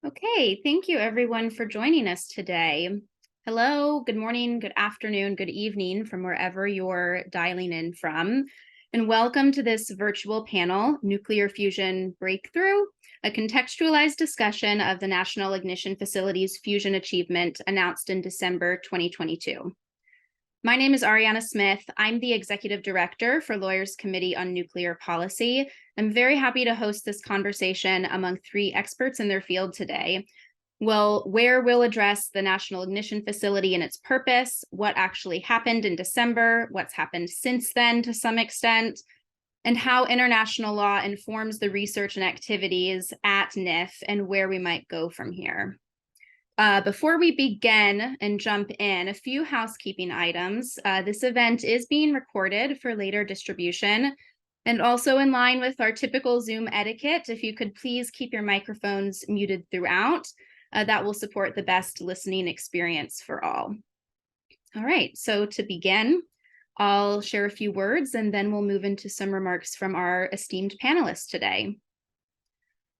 Okay, thank you everyone for joining us today. Hello, good morning, good afternoon, good evening from wherever you're dialing in from. And welcome to this virtual panel, Nuclear Fusion Breakthrough, a contextualized discussion of the National Ignition Facility's fusion achievement announced in December 2022. My name is Ariana Smith. I'm the Executive Director for Lawyers Committee on Nuclear Policy. I'm very happy to host this conversation among three experts in their field today. Where we'll address the National Ignition Facility and its purpose, what actually happened in December, what's happened since then to some extent, and how international law informs the research and activities at NIF and where we might go from here. Before we begin and jump in, a few housekeeping items. This event is being recorded for later distribution, and also in line with our typical Zoom etiquette, if you could please keep your microphones muted throughout, that will support the best listening experience for all. All right, so to begin, I'll share a few words and then we'll move into some remarks from our esteemed panelists today.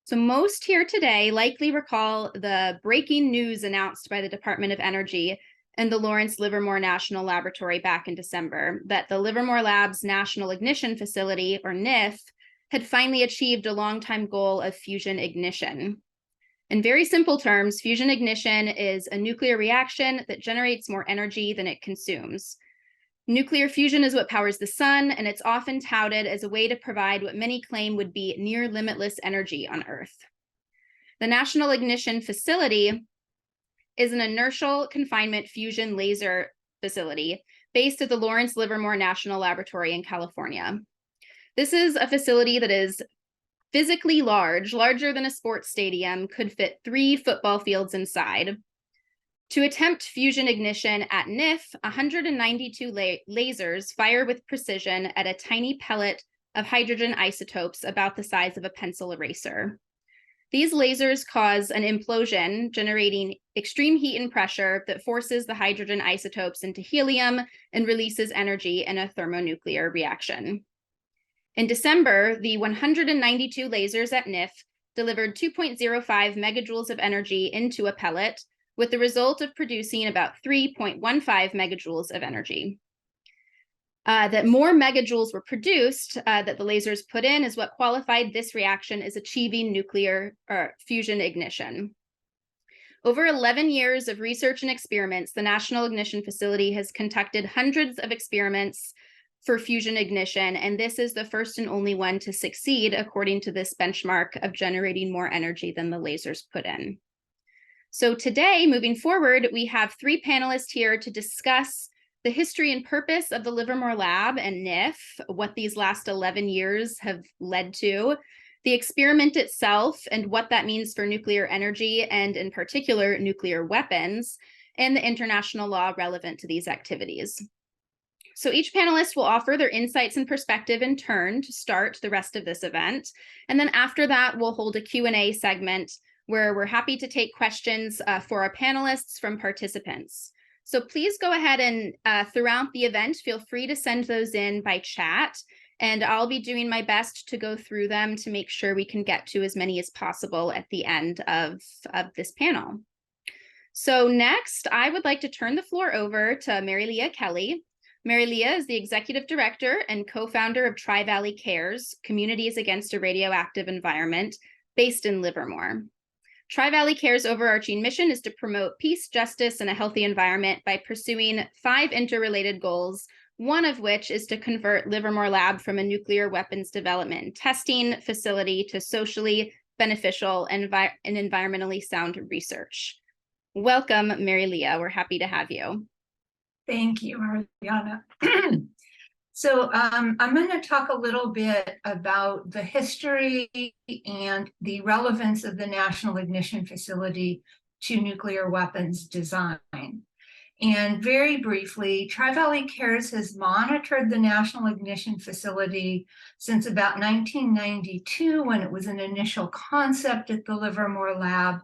So most here today likely recall the breaking news announced by the Department of Energy and the Lawrence Livermore National Laboratory back in December that the Livermore Lab's National Ignition Facility, or NIF, had finally achieved a longtime goal of fusion ignition. In very simple terms, fusion ignition is a nuclear reaction that generates more energy than it consumes. Nuclear fusion is what powers the sun, and it's often touted as a way to provide what many claim would be near limitless energy on Earth. The National Ignition Facility is an inertial confinement fusion laser facility based at the Lawrence Livermore National Laboratory in California. This is a facility that is physically larger than a sports stadium, could fit 3 football fields inside. To attempt fusion ignition at NIF, 192 lasers fire with precision at a tiny pellet of hydrogen isotopes about the size of a pencil eraser. These lasers cause an implosion, generating extreme heat and pressure that forces the hydrogen isotopes into helium and releases energy in a thermonuclear reaction. In December, the 192 lasers at NIF delivered 2.05 megajoules of energy into a pellet, with the result of producing about 3.15 megajoules of energy. That more megajoules were produced that the lasers put in is what qualified this reaction as achieving nuclear fusion ignition. Over 11 years of research and experiments, the National Ignition Facility has conducted hundreds of experiments for fusion ignition, and this is the first and only one to succeed according to this benchmark of generating more energy than the lasers put in. So today, moving forward, we have 3 panelists here to discuss the history and purpose of the Livermore Lab and NIF, what these last 11 years have led to, the experiment itself and what that means for nuclear energy and in particular nuclear weapons, and the international law relevant to these activities. So each panelist will offer their insights and perspective in turn to start the rest of this event. And then after that, we'll hold a Q&A segment where we're happy to take questions for our panelists from participants. So please go ahead and throughout the event, feel free to send those in by chat, and I'll be doing my best to go through them to make sure we can get to as many as possible at the end of this panel. So next, I would like to turn the floor over to Mary Leah Kelly. Mary Leah is the Executive Director and co-founder of Tri-Valley Cares, Communities Against a Radioactive Environment, based in Livermore. Tri-Valley Care's overarching mission is to promote peace, justice, and a healthy environment by pursuing 5 interrelated goals, one of which is to convert Livermore Lab from a nuclear weapons development and testing facility to socially beneficial and environmentally sound research. Welcome, Mary Leah. We're happy to have you. Thank you, Ariana. So I'm going to talk a little bit about the history and the relevance of the National Ignition Facility to nuclear weapons design. And very briefly, Tri-Valley Cares has monitored the National Ignition Facility since about 1992, when it was an initial concept at the Livermore Lab.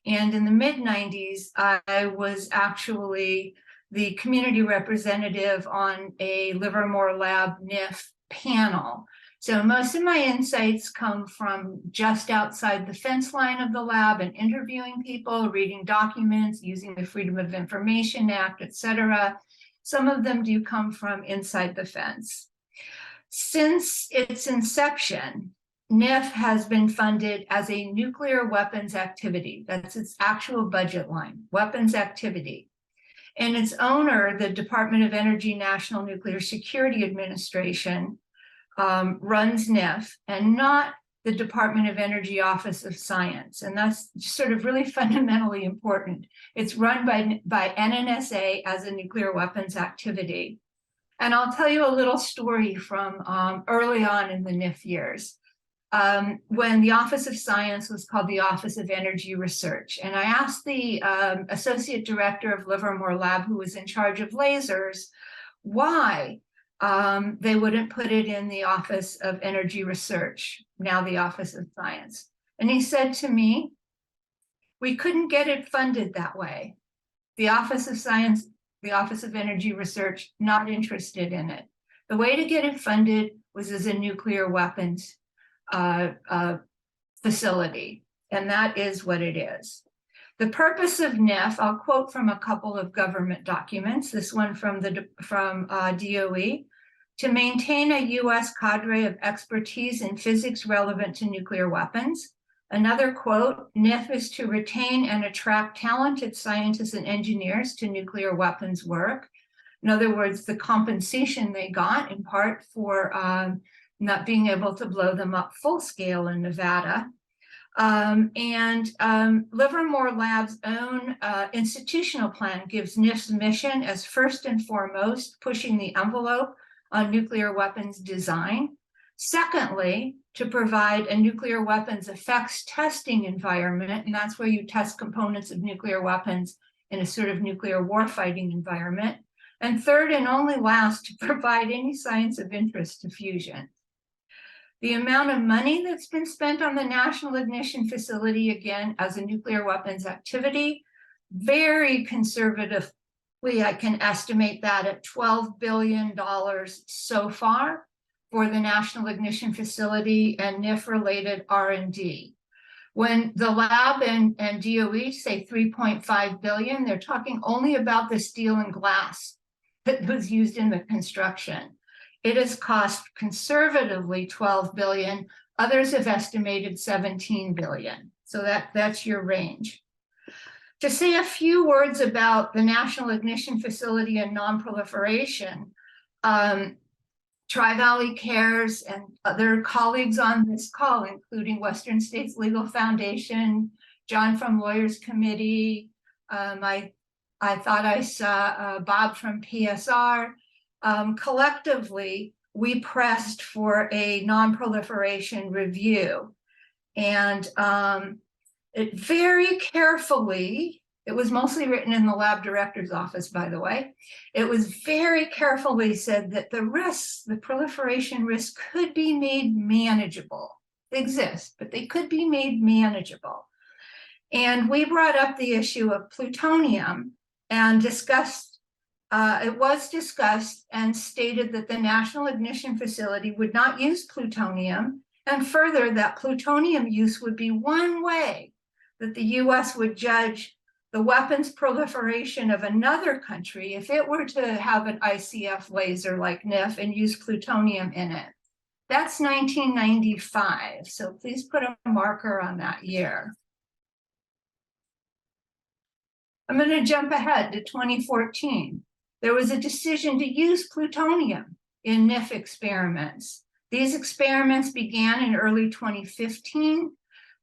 And in the mid-90s, I was actually the community representative on a Livermore Lab NIF panel. So most of my insights come from just outside the fence line of the lab and interviewing people, reading documents, using the Freedom of Information Act, etc. Some of them do come from inside the fence. Since its inception, NIF has been funded as a nuclear weapons activity. That's its actual budget line, weapons activity. And its owner, the Department of Energy National Nuclear Security Administration, runs NIF and not the Department of Energy Office of Science. And that's sort of really fundamentally important. It's run by NNSA as a nuclear weapons activity. And I'll tell you a little story from early on in the NIF years, when the Office of Science was called the Office of Energy Research. And I asked the Associate Director of Livermore Lab, who was in charge of lasers, why they wouldn't put it in the Office of Energy Research, now the Office of Science. And he said to me, we couldn't get it funded that way. The Office of Science, the Office of Energy Research, not interested in it. The way to get it funded was as a nuclear weapons facility, and that is what it is. The purpose of NIF, I'll quote from a couple of government documents, this one from DOE, to maintain a U.S. cadre of expertise in physics relevant to nuclear weapons. Another quote, NIF is to retain and attract talented scientists and engineers to nuclear weapons work. In other words, the compensation they got in part for not being able to blow them up full scale in Nevada. Livermore Lab's own institutional plan gives NIF's mission as first and foremost pushing the envelope on nuclear weapons design. Secondly, to provide a nuclear weapons effects testing environment, and that's where you test components of nuclear weapons in a sort of nuclear warfighting environment. And third and only last, to provide any science of interest to fusion. The amount of money that's been spent on the National Ignition Facility, again, as a nuclear weapons activity, very conservatively, I can estimate that at $12 billion so far for the National Ignition Facility and NIF-related R&D. When the lab and DOE say $3.5 billion, they're talking only about the steel and glass that was used in the construction. It has cost conservatively $12 billion. Others have estimated $17 billion. So that's your range. To say a few words about the National Ignition Facility and non-proliferation, Tri-Valley Cares and other colleagues on this call, including Western States Legal Foundation, John from Lawyers Committee, I thought I saw Bob from PSR. Collectively, we pressed for a non-proliferation review. And it very carefully, it was mostly written in the lab director's office, by the way, it was very carefully said that the risks, the proliferation risks could be made manageable. They exist, but they could be made manageable. And we brought up the issue of plutonium and discussed, it was discussed and stated that the National Ignition Facility would not use plutonium, and further that plutonium use would be one way that the US would judge the weapons proliferation of another country if it were to have an ICF laser like NIF and use plutonium in it. That's 1995, so please put a marker on that year. I'm going to jump ahead to 2014. There was a decision to use plutonium in NIF experiments. These experiments began in early 2015.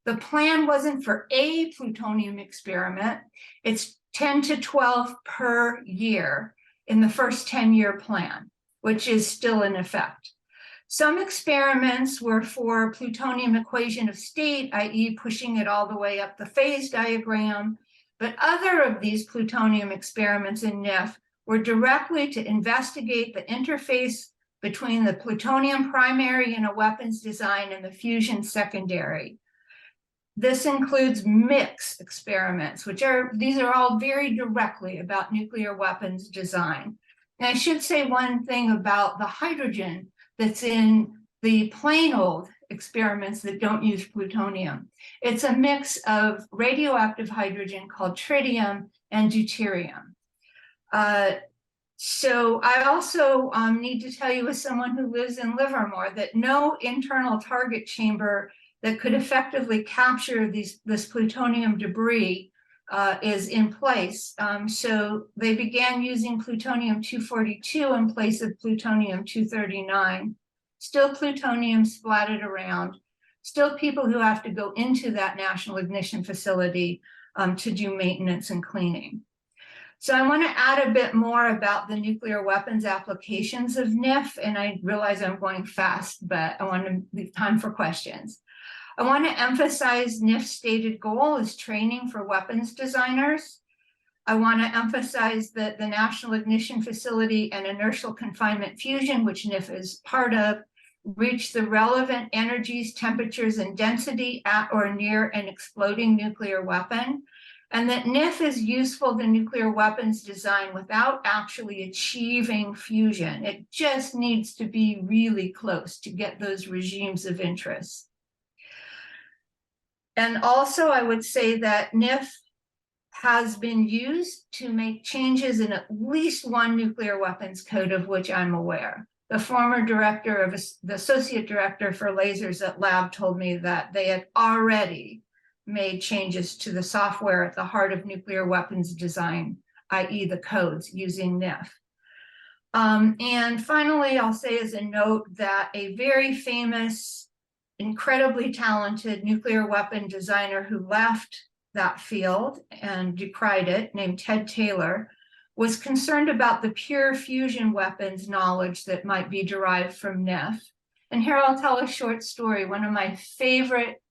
The plan wasn't for a plutonium experiment. It's 10 to 12 per year in the first 10-year plan, which is still in effect. Some experiments were for plutonium equation of state, i.e. pushing it all the way up the phase diagram. But other of these plutonium experiments in NIF were directly to investigate the interface between the plutonium primary in a weapons design and the fusion secondary. This includes mix experiments, these are all very directly about nuclear weapons design. And I should say one thing about the hydrogen that's in the plain old experiments that don't use plutonium. It's a mix of radioactive hydrogen called tritium and deuterium. So I also need to tell you, as someone who lives in Livermore, that no internal target chamber that could effectively capture this plutonium debris is in place. So they began using plutonium-242 in place of plutonium-239. Still plutonium splattered around. Still people who have to go into that National Ignition Facility to do maintenance and cleaning. So I want to add a bit more about the nuclear weapons applications of NIF, and I realize I'm going fast, but I want to leave time for questions. I want to emphasize NIF's stated goal is training for weapons designers. I want to emphasize that the National Ignition Facility and inertial confinement fusion, which NIF is part of, reach the relevant energies, temperatures, and density at or near an exploding nuclear weapon, and that NIF is useful to nuclear weapons design without actually achieving fusion. It just needs to be really close to get those regimes of interest. And also, I would say that NIF has been used to make changes in at least one nuclear weapons code of which I'm aware. The former director of the associate director for lasers at lab told me that they had already made changes to the software at the heart of nuclear weapons design, i.e. the codes using NIF. And finally, I'll say as a note that a very famous, incredibly talented nuclear weapon designer who left that field and decried it, named Ted Taylor, was concerned about the pure fusion weapons knowledge that might be derived from NIF. And here I'll tell a short story. One of my favorite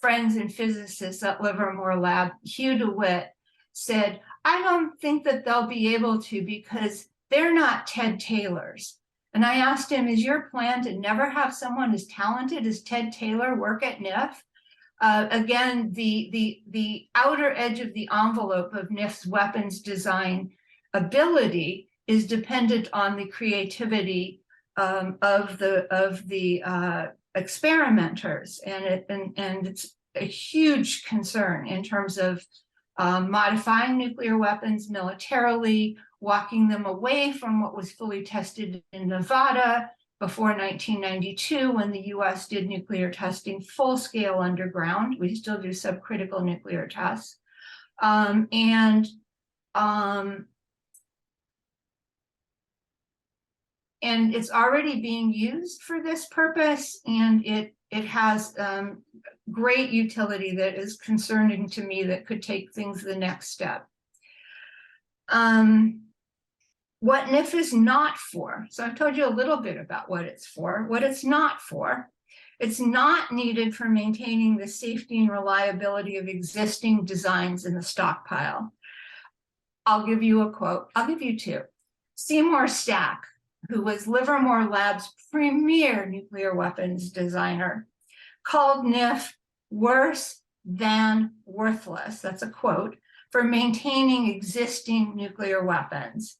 friends and physicists at Livermore Lab, Hugh DeWitt, said, I don't think that they'll be able to because they're not Ted Taylors. And I asked him, is your plan to never have someone as talented as Ted Taylor work at NIF? Again, the outer edge of the envelope of NIF's weapons design ability is dependent on the creativity of the experimenters, and it's a huge concern in terms of modifying nuclear weapons militarily, walking them away from what was fully tested in Nevada before 1992, when the US did nuclear testing full scale underground. We still do subcritical nuclear tests. And it's already being used for this purpose, and it has great utility that is concerning to me that could take things the next step. What NIF is not for. So I've told you a little bit about what it's for. What it's not for. It's not needed for maintaining the safety and reliability of existing designs in the stockpile. I'll give you a quote. I'll give you two. Seymour Stack, who was Livermore Lab's premier nuclear weapons designer, called NIF worse than worthless, that's a quote, for maintaining existing nuclear weapons.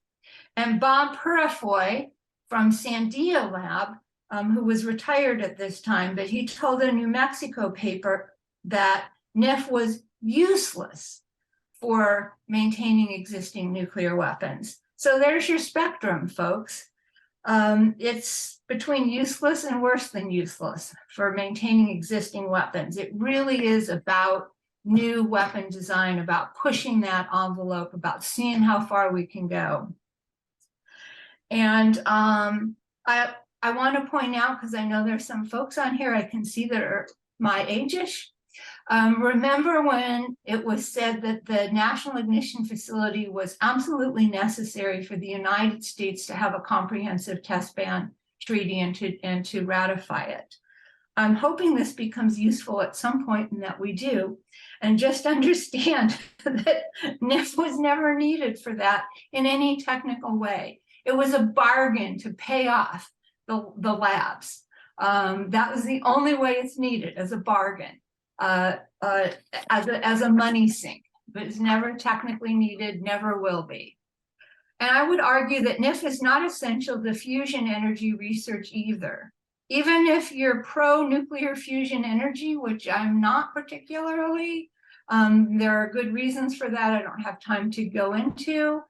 And Bob Purifoy from Sandia Lab, who was retired at this time, but he told a New Mexico paper that NIF was useless for maintaining existing nuclear weapons. So there's your spectrum, folks. It's between useless and worse than useless for maintaining existing weapons. It really is about new weapon design, about pushing that envelope, about seeing how far we can go. And I want to point out, because I know there's some folks on here I can see that are my age-ish. Remember when it was said that the National Ignition Facility was absolutely necessary for the United States to have a comprehensive test ban treaty and to ratify it? I'm hoping this becomes useful at some point and that we do. And just understand that NIF was never needed for that in any technical way. It was a bargain to pay off the labs. That was the only way it's needed, as a bargain. As a money sink, but it's never technically needed, never will be. And I would argue that NIF is not essential to fusion energy research either. even if you're pro-nuclear fusion energy, which I'm not particularly, there are good reasons for that I don't have time to go into,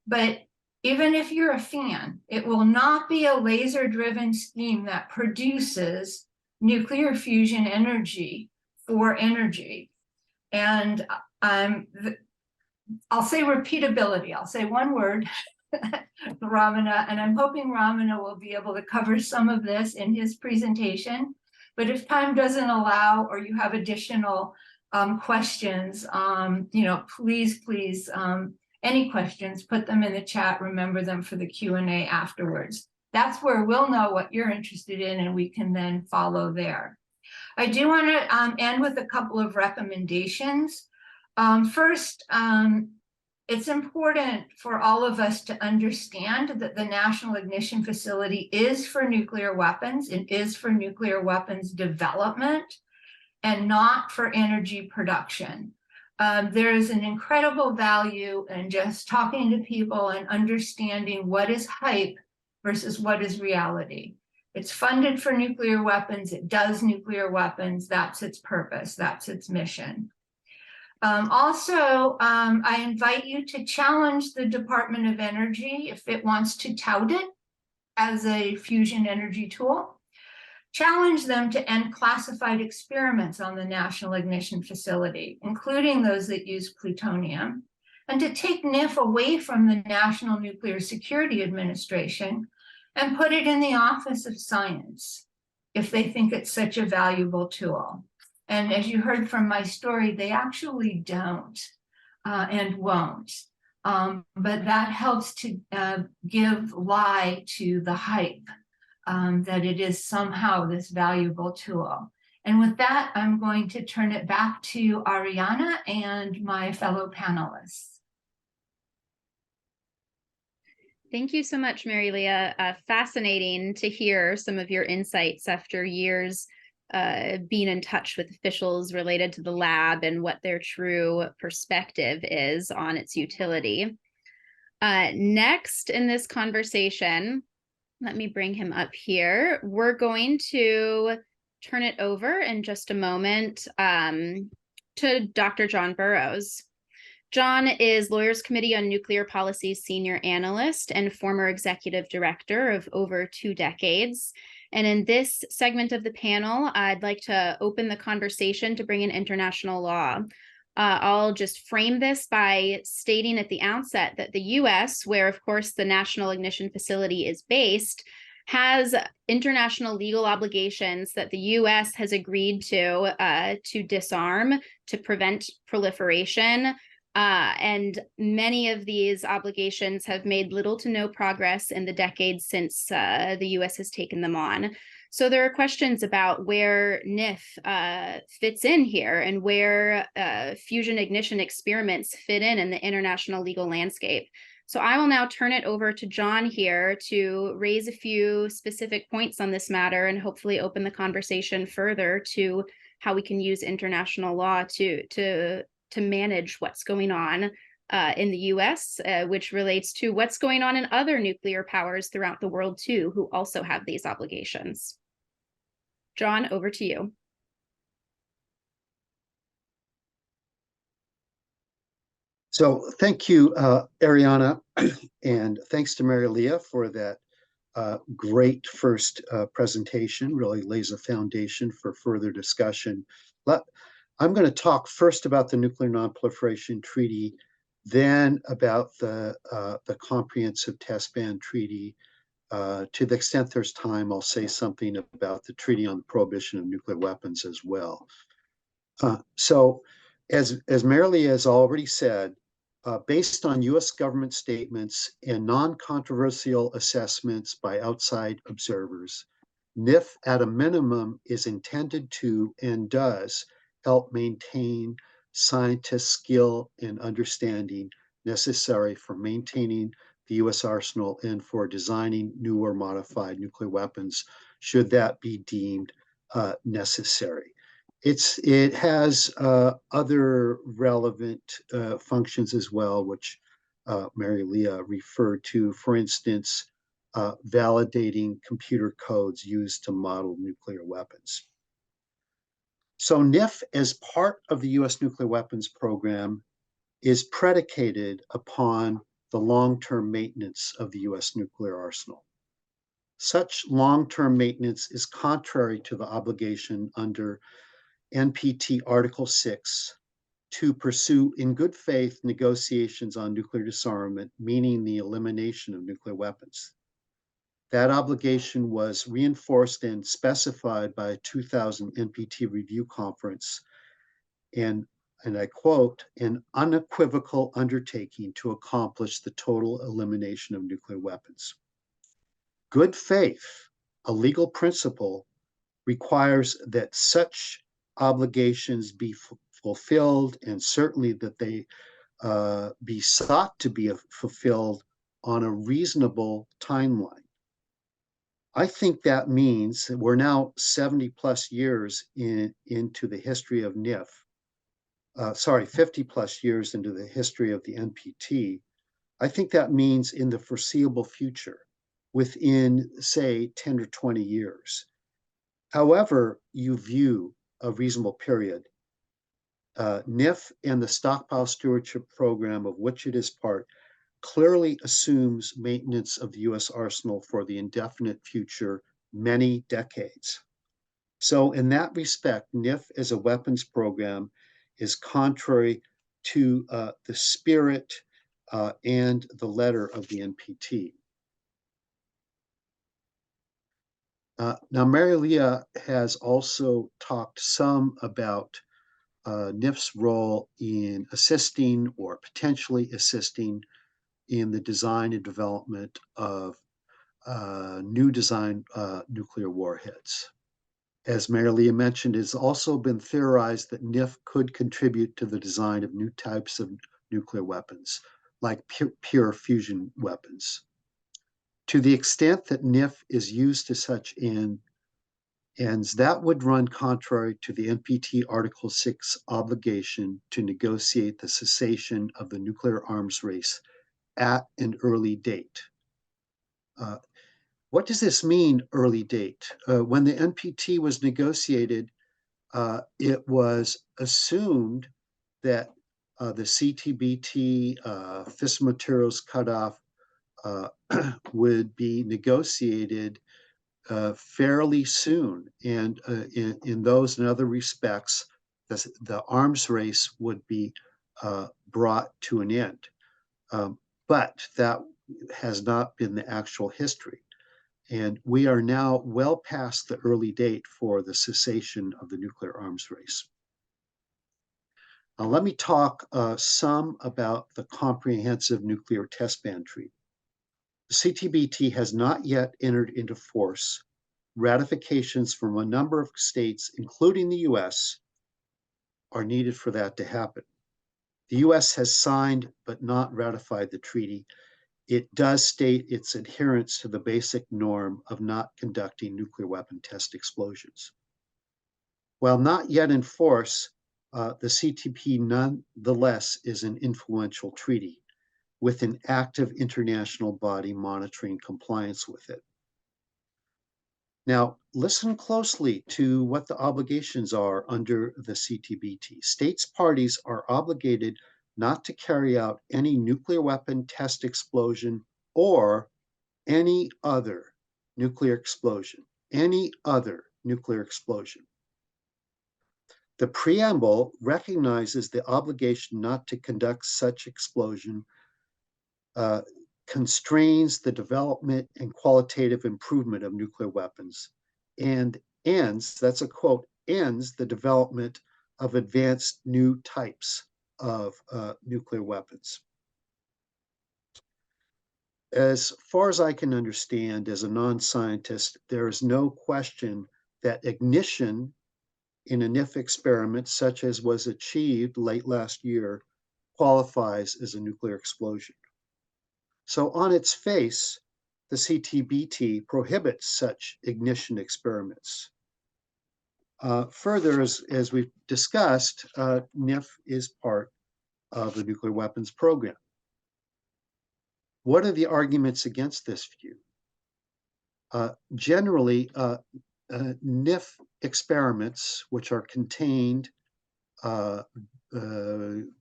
but even if you're a fan, it will not be a laser-driven scheme that produces nuclear fusion energy for energy. And I'll say repeatability. I'll say one word, Ramana, and I'm hoping Ramana will be able to cover some of this in his presentation. But if time doesn't allow, or you have additional questions, please, any questions, put them in the chat. Remember them for the Q&A afterwards. That's where we'll know what you're interested in, and we can then follow there. I do want to end with a couple of recommendations. First, it's important for all of us to understand that the National Ignition Facility is for nuclear weapons. It is for nuclear weapons development and not for energy production. There is an incredible value in just talking to people and understanding what is hype versus what is reality. It's funded for nuclear weapons. It does nuclear weapons. That's its purpose. That's its mission. I invite you to challenge the Department of Energy if it wants to tout it as a fusion energy tool. Challenge them to end classified experiments on the National Ignition Facility, including those that use plutonium, and to take NIF away from the National Nuclear Security Administration and put it in the Office of Science if they think it's such a valuable tool. And as you heard from my story, they actually don't and won't. But that helps to give lie to the hype that it is somehow this valuable tool. And with that, I'm going to turn it back to Ariana and my fellow panelists. Thank you so much, Mary Leah. Fascinating to hear some of your insights after years being in touch with officials related to the lab and what their true perspective is on its utility. Next in this conversation, let me bring him up here. We're going to turn it over in just a moment to Dr. John Burroughs. John is Lawyers Committee on Nuclear Policy's senior analyst and former executive director of over 2 decades. And in this segment of the panel, I'd like to open the conversation to bring in international law. I'll just frame this by stating at the outset that the US, where of course the National Ignition Facility is based, has international legal obligations that the US has agreed to disarm, to prevent proliferation. And many of these obligations have made little to no progress in the decades since the US has taken them on. So there are questions about where NIF fits in here and where fusion ignition experiments fit in the international legal landscape. So I will now turn it over to John here to raise a few specific points on this matter and hopefully open the conversation further to how we can use international law to manage what's going on in the US, which relates to what's going on in other nuclear powers throughout the world too, who also have these obligations. John, over to you. So thank you, Ariana, and thanks to Mary Leah for that great first presentation. Really lays a foundation for further discussion. I'm going to talk first about the Nuclear Non-Proliferation Treaty, then about the Comprehensive Test Ban Treaty. To the extent there's time, I'll say something about the Treaty on the Prohibition of Nuclear Weapons as well. So, as Mary Leah has already said, based on U.S. government statements and non-controversial assessments by outside observers, NIF at a minimum is intended to and does help maintain scientists' skill and understanding necessary for maintaining the U.S. arsenal and for designing new or modified nuclear weapons, should that be deemed necessary. It has other relevant functions as well, which Mary Leah referred to. For instance, validating computer codes used to model nuclear weapons. So NIF, as part of the U.S. nuclear weapons program, is predicated upon the long-term maintenance of the U.S. nuclear arsenal. Such long-term maintenance is contrary to the obligation under NPT Article 6 to pursue in good faith negotiations on nuclear disarmament, meaning the elimination of nuclear weapons. That obligation was reinforced and specified by a 2000 NPT review conference, and I quote, an unequivocal undertaking to accomplish the total elimination of nuclear weapons. Good faith, a legal principle, requires that such obligations be fulfilled, and certainly that they be sought to be fulfilled on a reasonable timeline. I think that means that we're now 70 plus years into the history of NIF, 50 plus years into the history of the NPT. I think that means in the foreseeable future, within, say, 10 or 20 years. However you view a reasonable period, NIF and the Stockpile Stewardship Program, of which it is part, clearly assumes maintenance of the U.S. arsenal for the indefinite future, many decades. So in that respect, NIF as a weapons program is contrary to the spirit and the letter of the NPT. Now, Mary Leah has also talked some about NIF's role in assisting or potentially assisting in the design and development of new design nuclear warheads. As Mary Leah mentioned, it has also been theorized that NIF could contribute to the design of new types of nuclear weapons, like pure fusion weapons. To the extent that NIF is used to such ends, that would run contrary to the NPT Article 6 obligation to negotiate the cessation of the nuclear arms race at an early date. What does this mean, early date? When the NPT was negotiated, it was assumed that the CTBT fissile materials cutoff would be negotiated fairly soon. And in those and other respects, the arms race would be brought to an end. But that has not been the actual history. And we are now well past the early date for the cessation of the nuclear arms race. Now, let me talk some about the Comprehensive Nuclear Test Ban Treaty. The CTBT has not yet entered into force. Ratifications from a number of states, including the US, are needed for that to happen. The US has signed but not ratified the treaty. It does state its adherence to the basic norm of not conducting nuclear weapon test explosions. While not yet in force, the CTP nonetheless is an influential treaty with an active international body monitoring compliance with it. Now, listen closely to what the obligations are under the CTBT. States parties are obligated not to carry out any nuclear weapon test explosion or any other nuclear explosion, any other nuclear explosion. The preamble recognizes the obligation not to conduct such explosion constrains the development and qualitative improvement of nuclear weapons and ends, that's a quote, ends the development of advanced new types of nuclear weapons. As far as I can understand, as a non-scientist, there is no question that ignition in a NIF experiment, such as was achieved late last year, qualifies as a nuclear explosion. So on its face, the CTBT prohibits such ignition experiments. Further, as we've discussed, NIF is part of the nuclear weapons program. What are the arguments against this view? Generally, NIF experiments, which are contained,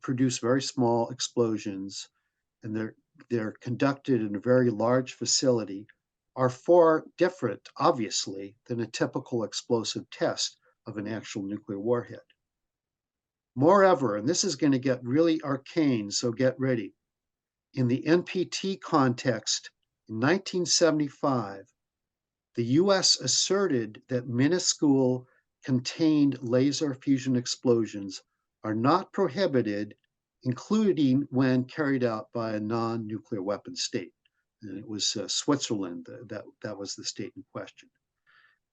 produce very small explosions, and they're conducted in a very large facility, are far different, obviously, than a typical explosive test of an actual nuclear warhead. Moreover, and this is going to get really arcane, so get ready. In the NPT context, in 1975, the US asserted that minuscule contained laser fusion explosions are not prohibited, including when carried out by a non-nuclear weapon state. And it was Switzerland that was the state in question.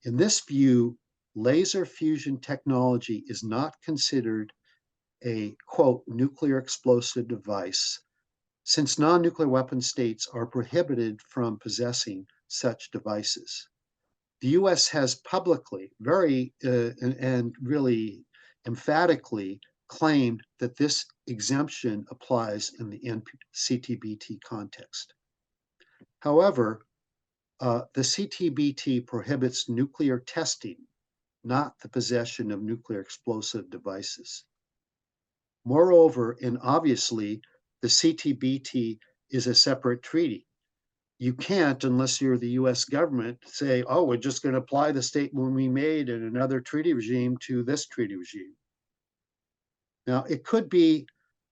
In this view, laser fusion technology is not considered a, quote, nuclear explosive device, since non-nuclear weapon states are prohibited from possessing such devices. The US has publicly, and really emphatically claimed that this exemption applies in the CTBT context. However, the CTBT prohibits nuclear testing, not the possession of nuclear explosive devices. Moreover, and obviously, the CTBT is a separate treaty. You can't, unless you're the US government, say, oh, we're just going to apply the statement we made in another treaty regime to this treaty regime. Now, it could be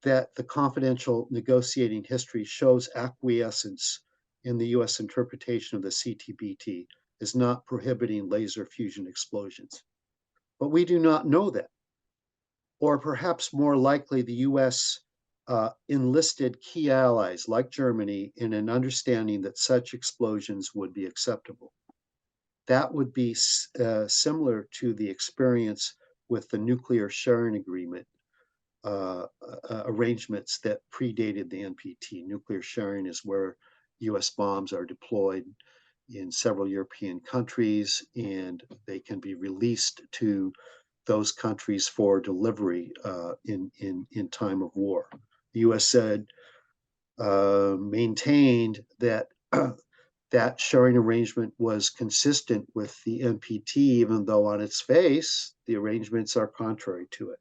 that the confidential negotiating history shows acquiescence in the US interpretation of the CTBT as not prohibiting laser fusion explosions. But we do not know that. Or perhaps more likely, the US enlisted key allies like Germany in an understanding that such explosions would be acceptable. That would be similar to the experience with the nuclear sharing agreement arrangements that predated the NPT. Nuclear sharing is where US bombs are deployed in several European countries, and they can be released to those countries for delivery in time of war. The US said, maintained that that sharing arrangement was consistent with the NPT, even though on its face, the arrangements are contrary to it.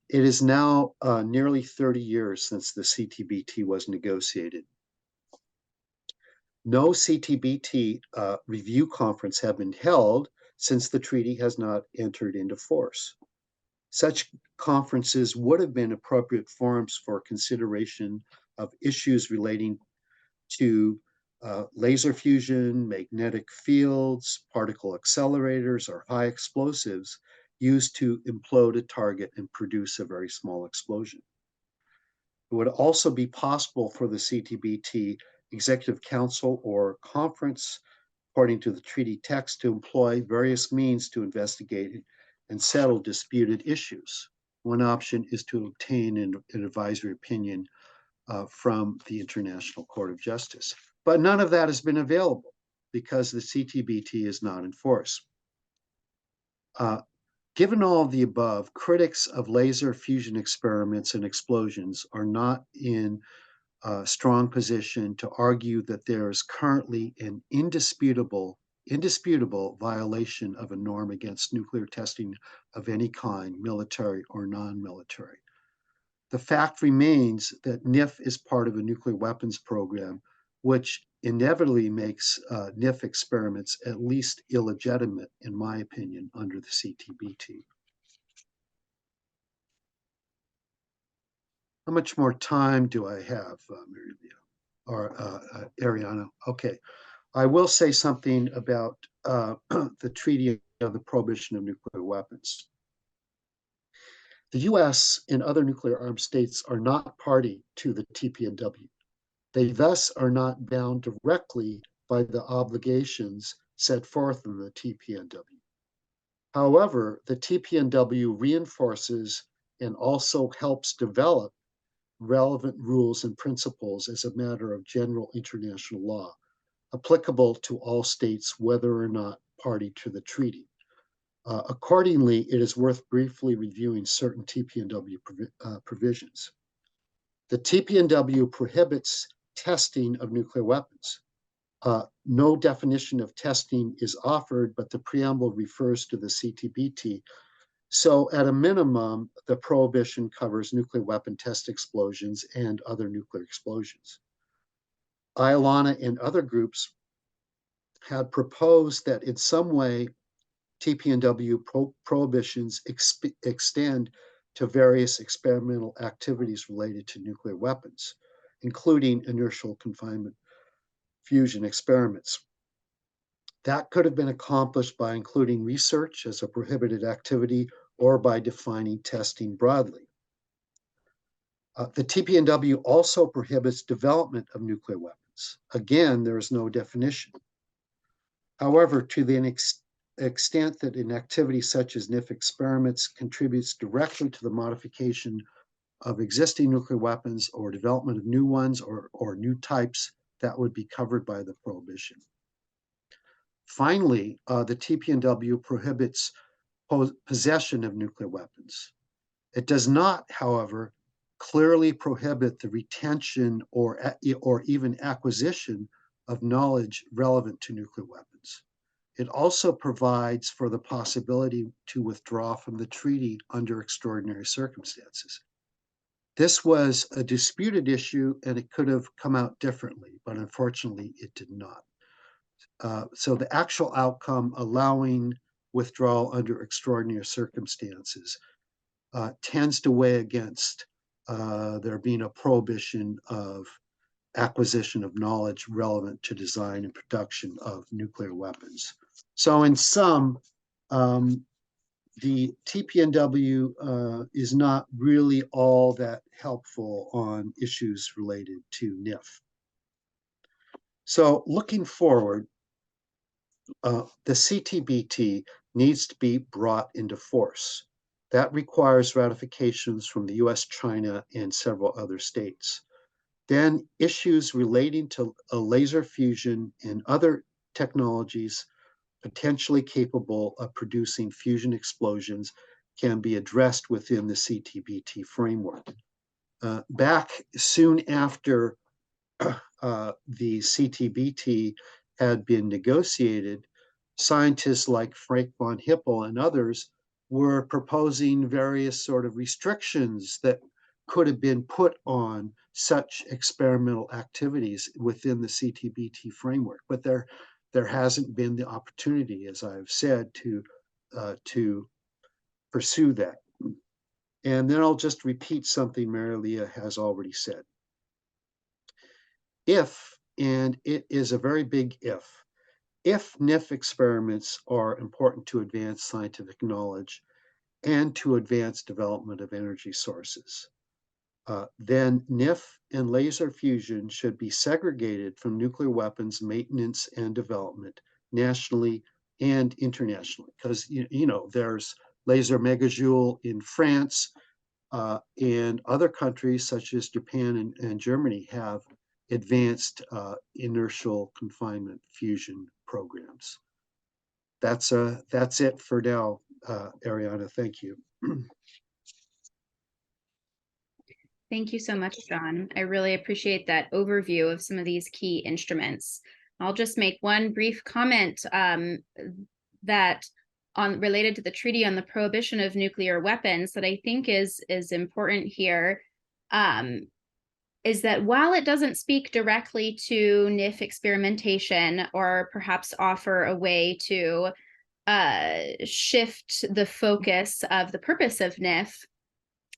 It is now nearly 30 years since the CTBT was negotiated. No CTBT review conference have been held since the treaty has not entered into force. Such conferences would have been appropriate forums for consideration of issues relating to laser fusion, magnetic fields, particle accelerators, or high explosives used to implode a target and produce a very small explosion. It would also be possible for the CTBT Executive Council or conference, according to the treaty text, to employ various means to investigate and settle disputed issues. One option is to obtain an advisory opinion from the International Court of Justice. But none of that has been available because the CTBT is not in force. Given all of the above, critics of laser fusion experiments and explosions are not in a strong position to argue that there is currently an indisputable violation of a norm against nuclear testing of any kind, military or non-military. The fact remains that NIF is part of a nuclear weapons program, which inevitably makes NIF experiments at least illegitimate, in my opinion, under the CTBT. How much more time do I have, Ariana? Okay, I will say something about the Treaty of the Prohibition of Nuclear Weapons. The US and other nuclear armed states are not party to the TPNW. They thus are not bound directly by the obligations set forth in the TPNW. However, the TPNW reinforces and also helps develop relevant rules and principles as a matter of general international law, applicable to all states, whether or not party to the treaty. Accordingly, it is worth briefly reviewing certain TPNW provisions. The TPNW prohibits testing of nuclear weapons. No definition of testing is offered, but the preamble refers to the CTBT. So at a minimum, the prohibition covers nuclear weapon test explosions and other nuclear explosions. IALANA and other groups had proposed that in some way TPNW prohibitions extend to various experimental activities related to nuclear weapons, including inertial confinement fusion experiments. That could have been accomplished by including research as a prohibited activity or by defining testing broadly. The TPNW also prohibits development of nuclear weapons. Again, there is no definition. However, to the extent that an activity such as NIF experiments contributes directly to the modification of existing nuclear weapons or development of new ones or new types, that would be covered by the prohibition. Finally, the TPNW prohibits possession of nuclear weapons. It does not, however, clearly prohibit the retention or even acquisition of knowledge relevant to nuclear weapons. It also provides for the possibility to withdraw from the treaty under extraordinary circumstances. This was a disputed issue and it could have come out differently, but unfortunately it did not. So the actual outcome allowing withdrawal under extraordinary circumstances tends to weigh against there being a prohibition of acquisition of knowledge relevant to design and production of nuclear weapons. So in sum, the TPNW is not really all that helpful on issues related to NIF. So looking forward, the CTBT needs to be brought into force. That requires ratifications from the US, China, and several other states. Then issues relating to laser fusion and other technologies potentially capable of producing fusion explosions can be addressed within the CTBT framework. Back soon after the CTBT had been negotiated, scientists like Frank von Hippel and others were proposing various sort of restrictions that could have been put on such experimental activities within the CTBT framework, but there hasn't been the opportunity, as I've said, to pursue that. And then I'll just repeat something Mary Leah has already said. If, and it is a very big if NIF experiments are important to advance scientific knowledge and to advance development of energy sources, then NIF and laser fusion should be segregated from nuclear weapons maintenance and development nationally and internationally. Because you know there's laser megajoule in France and other countries such as Japan and Germany have advanced inertial confinement fusion programs. That's it for now, Ariana. Thank you. Thank you so much, John. I really appreciate that overview of some of these key instruments. I'll just make one brief comment that related to the Treaty on the Prohibition of Nuclear Weapons that I think is important here, is that while it doesn't speak directly to NIF experimentation or perhaps offer a way to shift the focus of the purpose of NIF,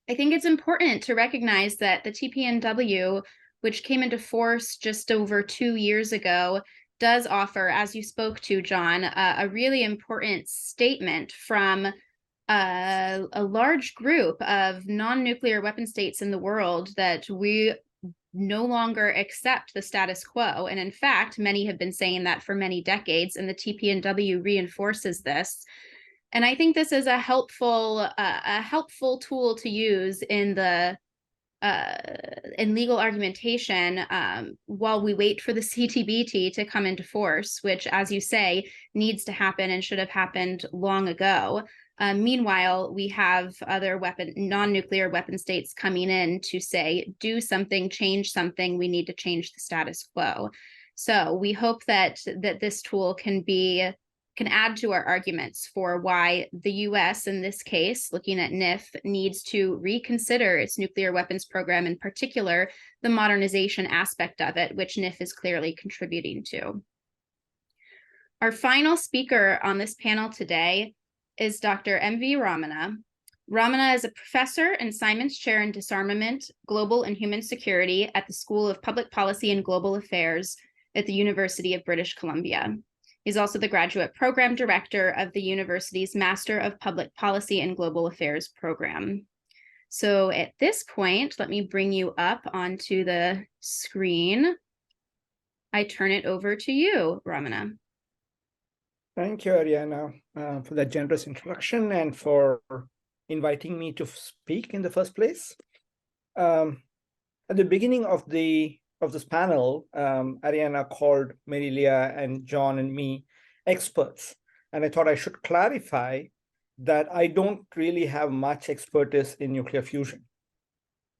I think it's important to recognize that the TPNW, which came into force just over 2 years ago, does offer, as you spoke to, John, a really important statement from a large group of non-nuclear weapon states in the world that we no longer accept the status quo. And in fact, many have been saying that for many decades, and the TPNW reinforces this. And I think this is a helpful tool to use in the in legal argumentation while we wait for the CTBT to come into force, which, as you say, needs to happen and should have happened long ago. Meanwhile, we have other non-nuclear weapon states coming in to say, do something, change something, we need to change the status quo. So we hope that this tool can add to our arguments for why the US, in this case, looking at NIF, needs to reconsider its nuclear weapons program, in particular, the modernization aspect of it, which NIF is clearly contributing to. Our final speaker on this panel today is Dr. M.V. Ramana. Ramana is a professor and Simons Chair in Disarmament, Global and Human Security at the School of Public Policy and Global Affairs at the University of British Columbia. He's also the graduate program director of the university's Master of Public Policy and Global Affairs program. So at this point, let me bring you up onto the screen. I turn it over to you, Ramana. Thank you, Ariana, for that generous introduction and for inviting me to speak in the first place. At the beginning of this panel, Ariana called Mary Leah and John and me experts. And I thought I should clarify that I don't really have much expertise in nuclear fusion.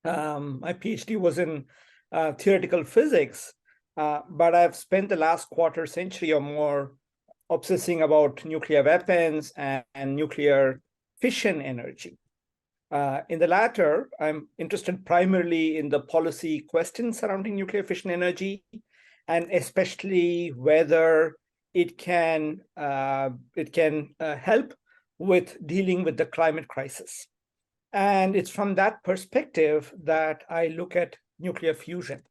My PhD was in theoretical physics, but I've spent the last quarter century or more obsessing about nuclear weapons and nuclear fission energy. In the latter, I'm interested primarily in the policy questions surrounding nuclear fission energy, and especially whether it can help with dealing with the climate crisis. And it's from that perspective that I look at nuclear fusion.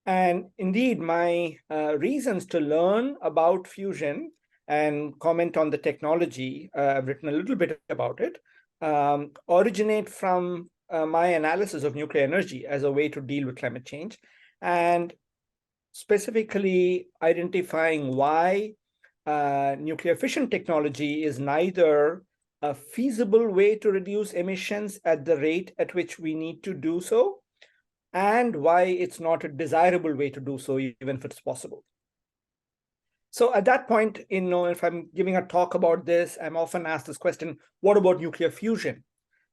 And indeed, my reasons to learn about fusion and comment on the technology, I've written a little bit about it, originate from my analysis of nuclear energy as a way to deal with climate change, and specifically identifying why nuclear fission technology is neither a feasible way to reduce emissions at the rate at which we need to do so, and why it's not a desirable way to do so, even if it's possible. So at that point, if I'm giving a talk about this, I'm often asked this question, what about nuclear fusion?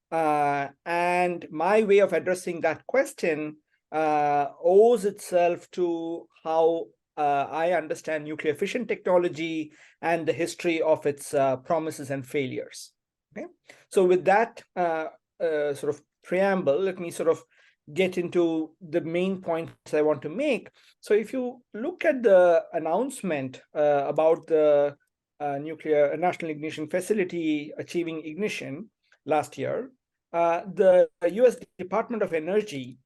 And my way of addressing that question owes itself to how I understand nuclear fission technology and the history of its promises and failures. Okay, so with that sort of preamble, let me sort of get into the main points I want to make. So if you look at the announcement about the nuclear National Ignition Facility achieving ignition last year, the US Department of Energy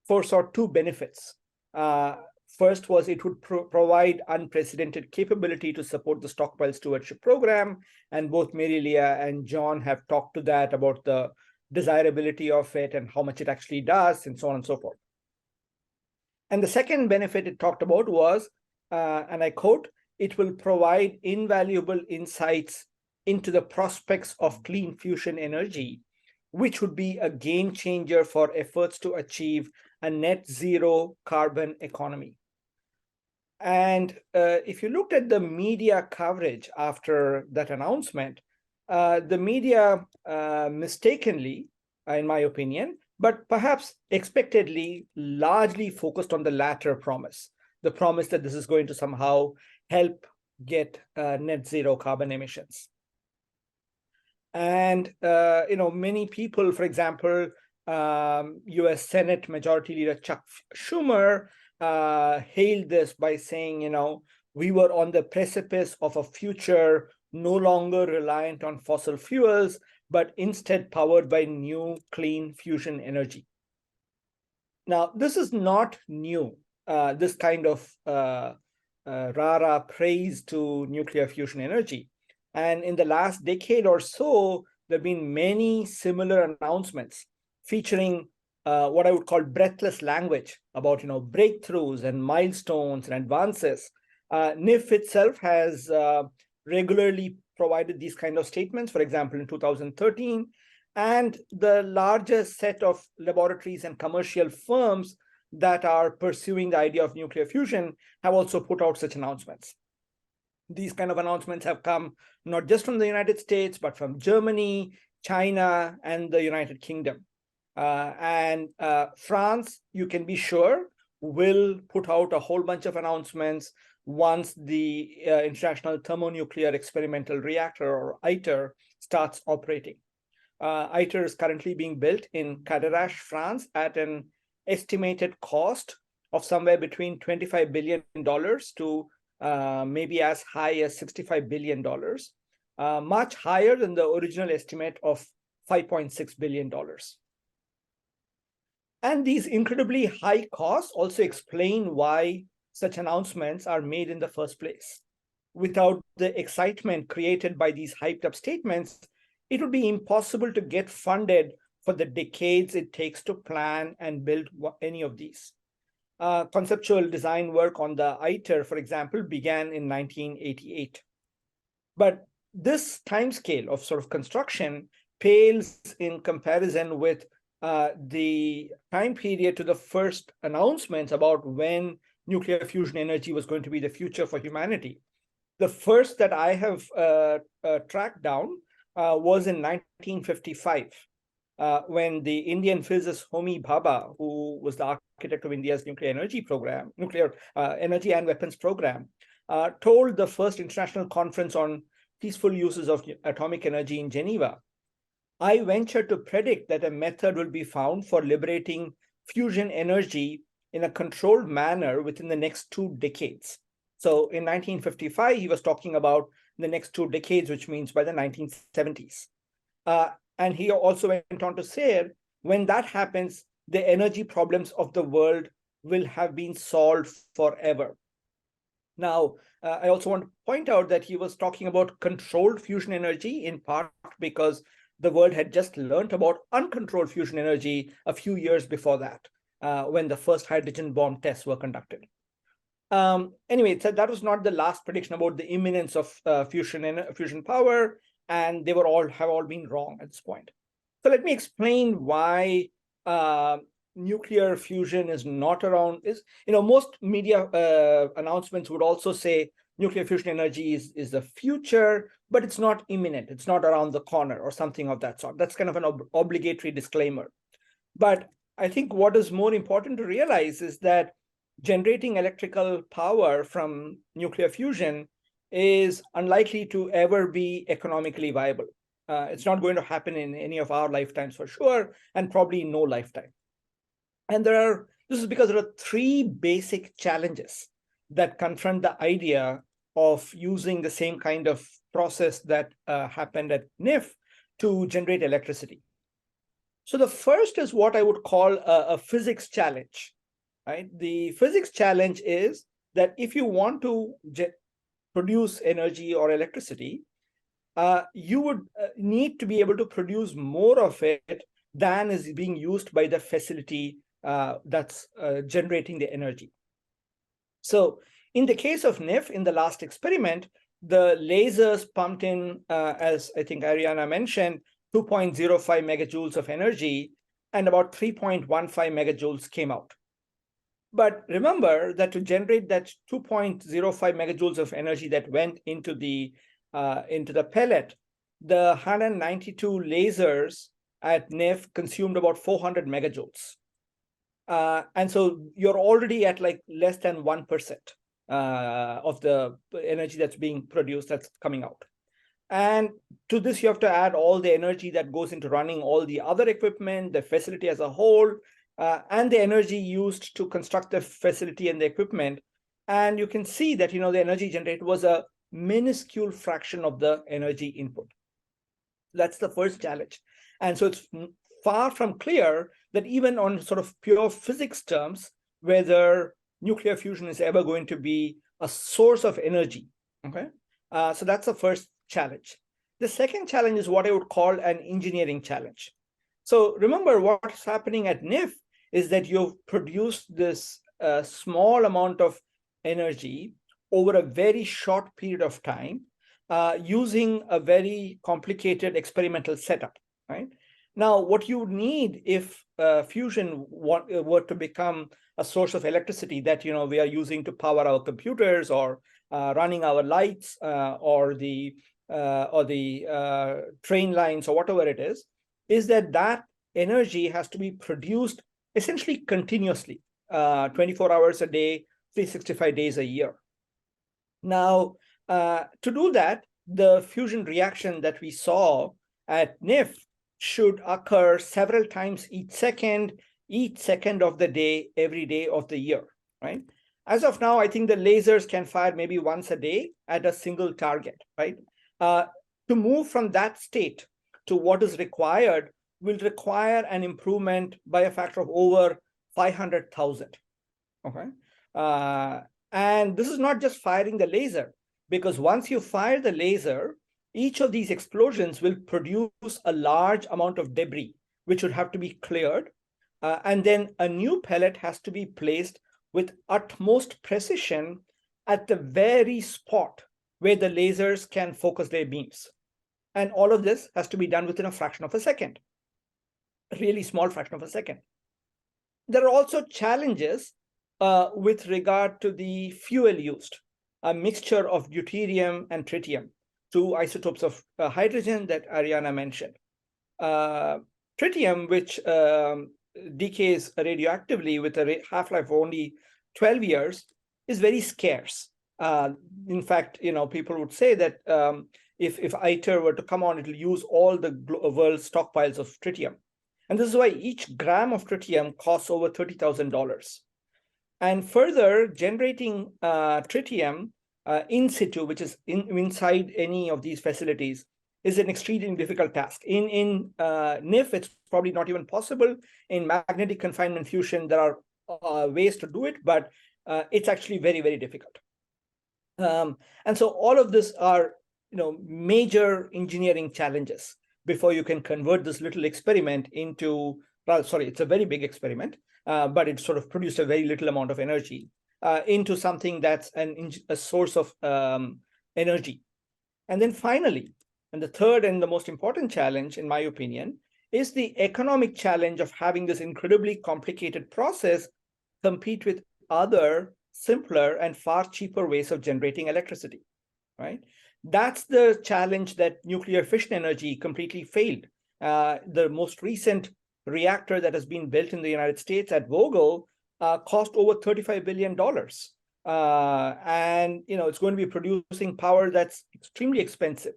foresaw two benefits. First was it would provide unprecedented capability to support the Stockpile Stewardship Program, and both Mary Leah and John have talked to that about the desirability of it and how much it actually does, and so on and so forth. And the second benefit it talked about was, and I quote, it will provide invaluable insights into the prospects of clean fusion energy, which would be a game changer for efforts to achieve a net zero carbon economy. And if you looked at the media coverage after that announcement, the media mistakenly, in my opinion, but perhaps expectedly, largely focused on the latter promise, the promise that this is going to somehow help get net zero carbon emissions. And many people, for example, US Senate Majority Leader Chuck Schumer hailed this by saying, we were on the precipice of a future no longer reliant on fossil fuels, but instead powered by new clean fusion energy. Now, this is not new, this kind of rah-rah praise to nuclear fusion energy. And in the last decade or so, there have been many similar announcements featuring what I would call breathless language about breakthroughs and milestones and advances. NIF itself has regularly provided these kind of statements, for example, in 2013, and the largest set of laboratories and commercial firms that are pursuing the idea of nuclear fusion have also put out such announcements. These kind of announcements have come not just from the United States, but from Germany, China, and the United Kingdom. And France, you can be sure, will put out a whole bunch of announcements once the International Thermonuclear Experimental Reactor, or ITER, starts operating. ITER is currently being built in Cadarache, France, at an estimated cost of somewhere between $25 billion to maybe as high as $65 billion, much higher than the original estimate of $5.6 billion. And these incredibly high costs also explain why such announcements are made in the first place. Without the excitement created by these hyped up statements, it would be impossible to get funded for the decades it takes to plan and build any of these. Conceptual design work on the ITER, for example, began in 1988. But this timescale of sort of construction pales in comparison with the time period to the first announcements about when nuclear fusion energy was going to be the future for humanity. The first that I have tracked down was in 1955, when the Indian physicist Homi Bhabha, who was the architect of India's nuclear energy energy and weapons program, told the first international conference on peaceful uses of atomic energy in Geneva, "I venture to predict that a method will be found for liberating fusion energy in a controlled manner within the next 2 decades." So in 1955, he was talking about the next 2 decades, which means by the 1970s. And he also went on to say, when that happens, the energy problems of the world will have been solved forever. Now, I also want to point out that he was talking about controlled fusion energy, in part because the world had just learned about uncontrolled fusion energy a few years before that, when the first hydrogen bomb tests were conducted. Anyway, so that was not the last prediction about the imminence of fusion power, and they have all been wrong at this point. So let me explain why nuclear fusion is not around. Most media announcements would also say nuclear fusion energy is the future, but it's not imminent. It's not around the corner or something of that sort. That's kind of an obligatory disclaimer. But I think what is more important to realize is that generating electrical power from nuclear fusion is unlikely to ever be economically viable. It's not going to happen in any of our lifetimes for sure, and probably no lifetime. And this is because there are 3 basic challenges that confront the idea of using the same kind of process that happened at NIF to generate electricity. So the first is what I would call a physics challenge, right? The physics challenge is that if you want to produce energy or electricity, you would need to be able to produce more of it than is being used by the facility that's generating the energy. So in the case of NIF, in the last experiment, the lasers pumped in, as I think Ariana mentioned, 2.05 megajoules of energy, and about 3.15 megajoules came out. But remember that to generate that 2.05 megajoules of energy that went into the pellet, the 192 lasers at NIF consumed about 400 megajoules. And so you're already at like less than 1% of the energy that's being produced, that's coming out. And to this, you have to add all the energy that goes into running all the other equipment, the facility as a whole, and the energy used to construct the facility and the equipment. And you can see that, the energy generated was a minuscule fraction of the energy input. That's the first challenge. And so it's far from clear that even on sort of pure physics terms, whether nuclear fusion is ever going to be a source of energy, okay? So that's the first challenge. The second challenge is what I would call an engineering challenge. So remember, what's happening at NIF is that you've produced this small amount of energy over a very short period of time using a very complicated experimental setup, right? Now, what you would need if fusion were to become a source of electricity that we are using to power our computers or running our lights or the train lines or whatever it is that energy has to be produced essentially continuously, 24 hours a day, 365 days a year. Now, to do that, the fusion reaction that we saw at NIF should occur several times each second of the day, every day of the year, right? As of now, I think the lasers can fire maybe once a day at a single target, right? To move from that state to what is required will require an improvement by a factor of over 500,000, okay? And this is not just firing the laser, because once you fire the laser, each of these explosions will produce a large amount of debris, which would have to be cleared. And then a new pellet has to be placed with utmost precision at the very spot where the lasers can focus their beams. And all of this has to be done within a fraction of a second, a really small fraction of a second. There are also challenges with regard to the fuel used, a mixture of deuterium and tritium, two isotopes of hydrogen that Ariana mentioned. Tritium, which decays radioactively with a half-life of only 12 years, is very scarce. In fact, people would say that if ITER were to come on, it will use all the world's stockpiles of tritium. And this is why each gram of tritium costs over $30,000. And further, generating tritium in situ, which is inside any of these facilities, is an extremely difficult task. In NIF, it's probably not even possible. In magnetic confinement fusion, there are ways to do it, but it's actually very, very difficult. And so all of this are major engineering challenges before you can convert this little experiment into, it's a very big experiment, but it sort of produced a very little amount of energy into something that's a source of energy. And then finally, and the third and the most important challenge, in my opinion, is the economic challenge of having this incredibly complicated process compete with other simpler and far cheaper ways of generating electricity, right? That's the challenge that nuclear fission energy completely failed. The most recent reactor that has been built in the United States at Vogtle cost over $35 billion. And it's going to be producing power that's extremely expensive.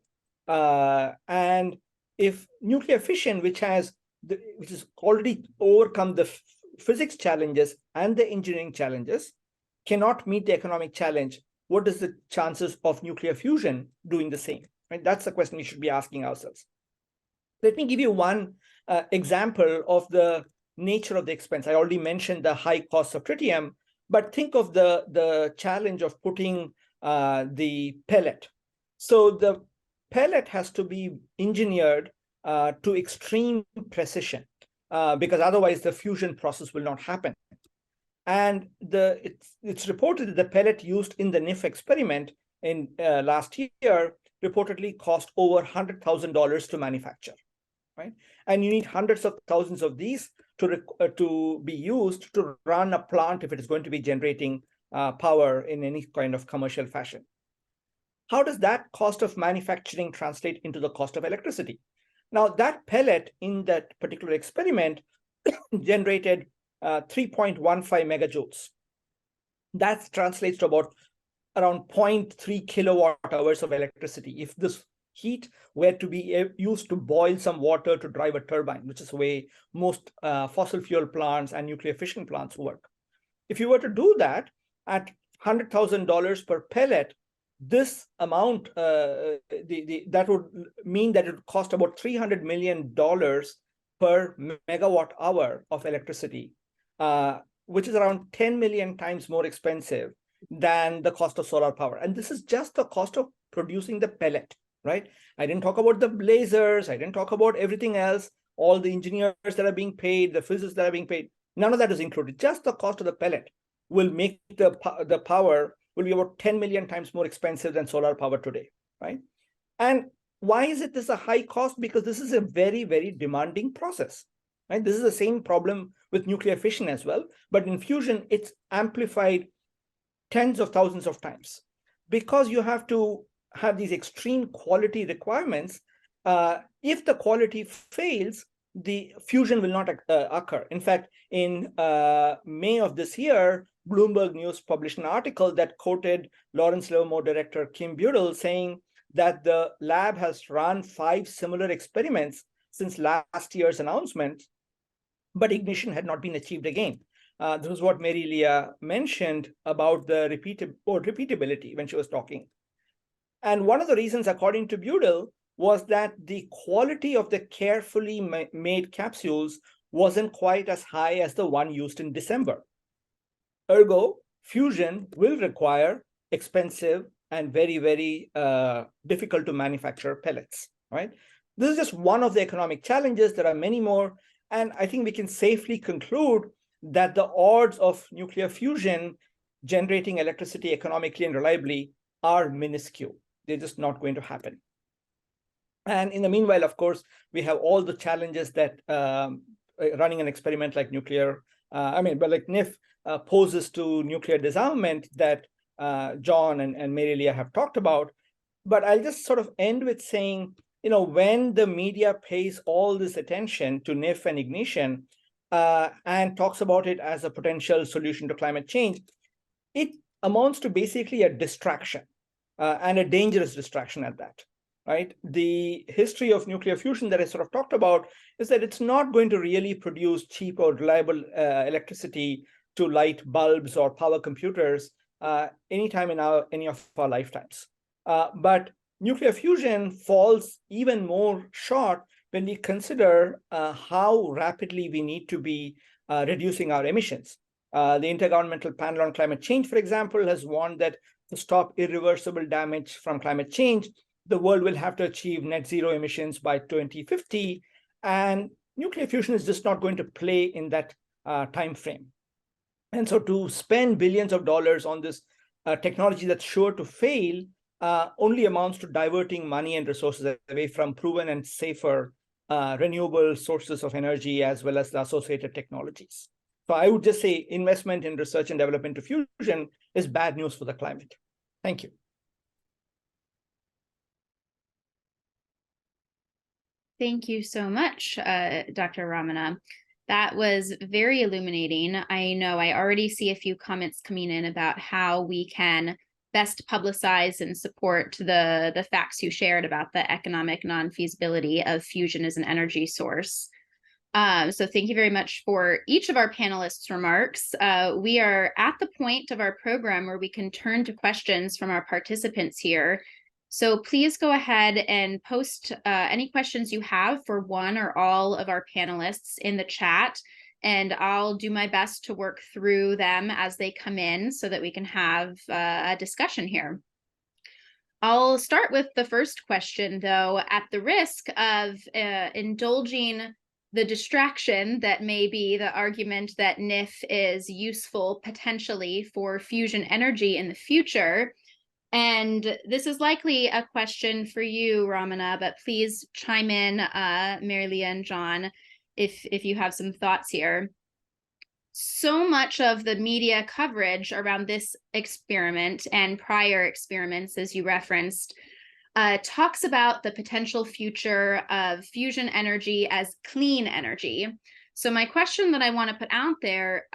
And if nuclear fission, which has already overcome the physics challenges and the engineering challenges, cannot meet the economic challenge, what is the chances of nuclear fusion doing the same? Right? That's the question we should be asking ourselves. Let me give you one example of the nature of the expense. I already mentioned the high cost of tritium, but think of the challenge of putting the pellet. So the pellet has to be engineered to extreme precision because otherwise the fusion process will not happen. And it's reported that the pellet used in the NIF experiment in last year reportedly cost over $100,000 to manufacture, right? And you need hundreds of thousands of these to be used to run a plant if it is going to be generating power in any kind of commercial fashion. How does that cost of manufacturing translate into the cost of electricity? Now, that pellet in that particular experiment generated 3.15 megajoules. That translates to around 0.3 kilowatt hours of electricity. If this heat were to be used to boil some water to drive a turbine, which is the way most fossil fuel plants and nuclear fission plants work. If you were to do that at $100,000 per pellet, this amount, that would mean that it would cost about $300 million per megawatt hour of electricity, which is around 10 million times more expensive than the cost of solar power. And this is just the cost of producing the pellet, right? I didn't talk about the lasers. I didn't talk about everything else, all the engineers that are being paid, the physicists that are being paid. None of that is included. Just the cost of the pellet will make the power will be about 10 million times more expensive than solar power today, right? And why is this a high cost? Because this is a very, very demanding process. right? This is the same problem with nuclear fission as well, but in fusion, it's amplified tens of thousands of times because you have to have these extreme quality requirements. If the quality fails, the fusion will not occur. In fact, in May of this year, Bloomberg News published an article that quoted Lawrence Livermore director Kim Budel saying that the lab has run 5 similar experiments since last year's announcement, but ignition had not been achieved again. This was what Mary Leah mentioned about the repeatability when she was talking. And one of the reasons, according to Budel, was that the quality of the carefully made capsules wasn't quite as high as the one used in December. Ergo, fusion will require expensive and very, very difficult to manufacture pellets, right? This is just one of the economic challenges. There are many more. And I think we can safely conclude that the odds of nuclear fusion generating electricity economically and reliably are minuscule. They're just not going to happen. And in the meanwhile, of course, we have all the challenges that running an experiment like nuclear, like NIF poses to nuclear disarmament that John and Mary Leah have talked about. But I'll just sort of end with saying, when the media pays all this attention to NIF and ignition and talks about it as a potential solution to climate change, it amounts to basically a distraction and a dangerous distraction at that. Right? The history of nuclear fusion that I sort of talked about is that it's not going to really produce cheap or reliable electricity to light bulbs or power computers anytime in any of our lifetimes. But nuclear fusion falls even more short when we consider how rapidly we need to be reducing our emissions. The Intergovernmental Panel on Climate Change, for example, has warned that to stop irreversible damage from climate change, the world will have to achieve net zero emissions by 2050, and nuclear fusion is just not going to play in that time frame. And so to spend billions of dollars on this technology that's sure to fail only amounts to diverting money and resources away from proven and safer renewable sources of energy as well as the associated technologies. So I would just say investment in research and development to fusion is bad news for the climate. Thank you. Thank you so much, Dr. Ramana. That was very illuminating. I know I already see a few comments coming in about how we can best publicize and support the facts you shared about the economic non-feasibility of fusion as an energy source. So thank you very much for each of our panelists' remarks. We are at the point of our program where we can turn to questions from our participants here. So please go ahead and post any questions you have for one or all of our panelists in the chat, and I'll do my best to work through them as they come in so that we can have a discussion here. I'll start with the first question, though, at the risk of indulging the distraction that may be the argument that NIF is useful potentially for fusion energy in the future. And this is likely a question for you, Ramana, but please chime in, Mary Leah and John, if you have some thoughts here. So much of the media coverage around this experiment and prior experiments, as you referenced, talks about the potential future of fusion energy as clean energy. So my question that I want to put out there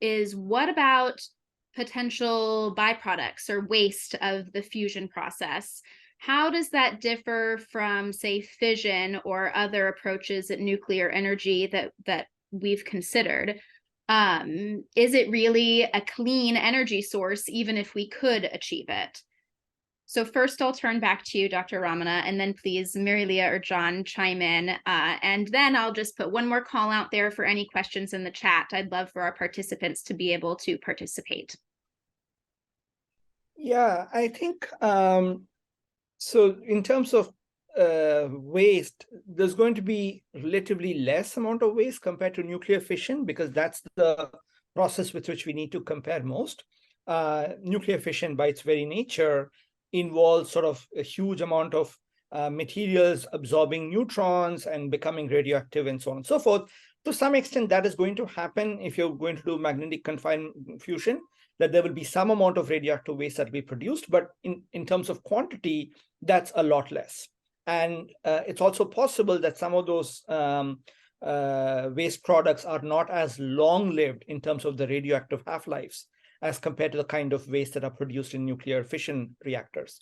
is, what about potential byproducts or waste of the fusion process? How does that differ from, say, fission or other approaches at nuclear energy that we've considered? Is it really a clean energy source, even if we could achieve it? So first, I'll turn back to you, Dr. Ramana, and then please, Mary Leah or John, chime in. And then I'll just put one more call out there for any questions in the chat. I'd love for our participants to be able to participate. Yeah, I think, so in terms of waste, there's going to be relatively less amount of waste compared to nuclear fission, because that's the process with which we need to compare most. Nuclear fission, by its very nature, involves sort of a huge amount of materials absorbing neutrons and becoming radioactive and so on and so forth. To some extent, that is going to happen if you're going to do magnetic confinement fusion, that there will be some amount of radioactive waste that will be produced, but in terms of quantity, that's a lot less. And it's also possible that some of those waste products are not as long-lived in terms of the radioactive half-lives as compared to the kind of waste that are produced in nuclear fission reactors.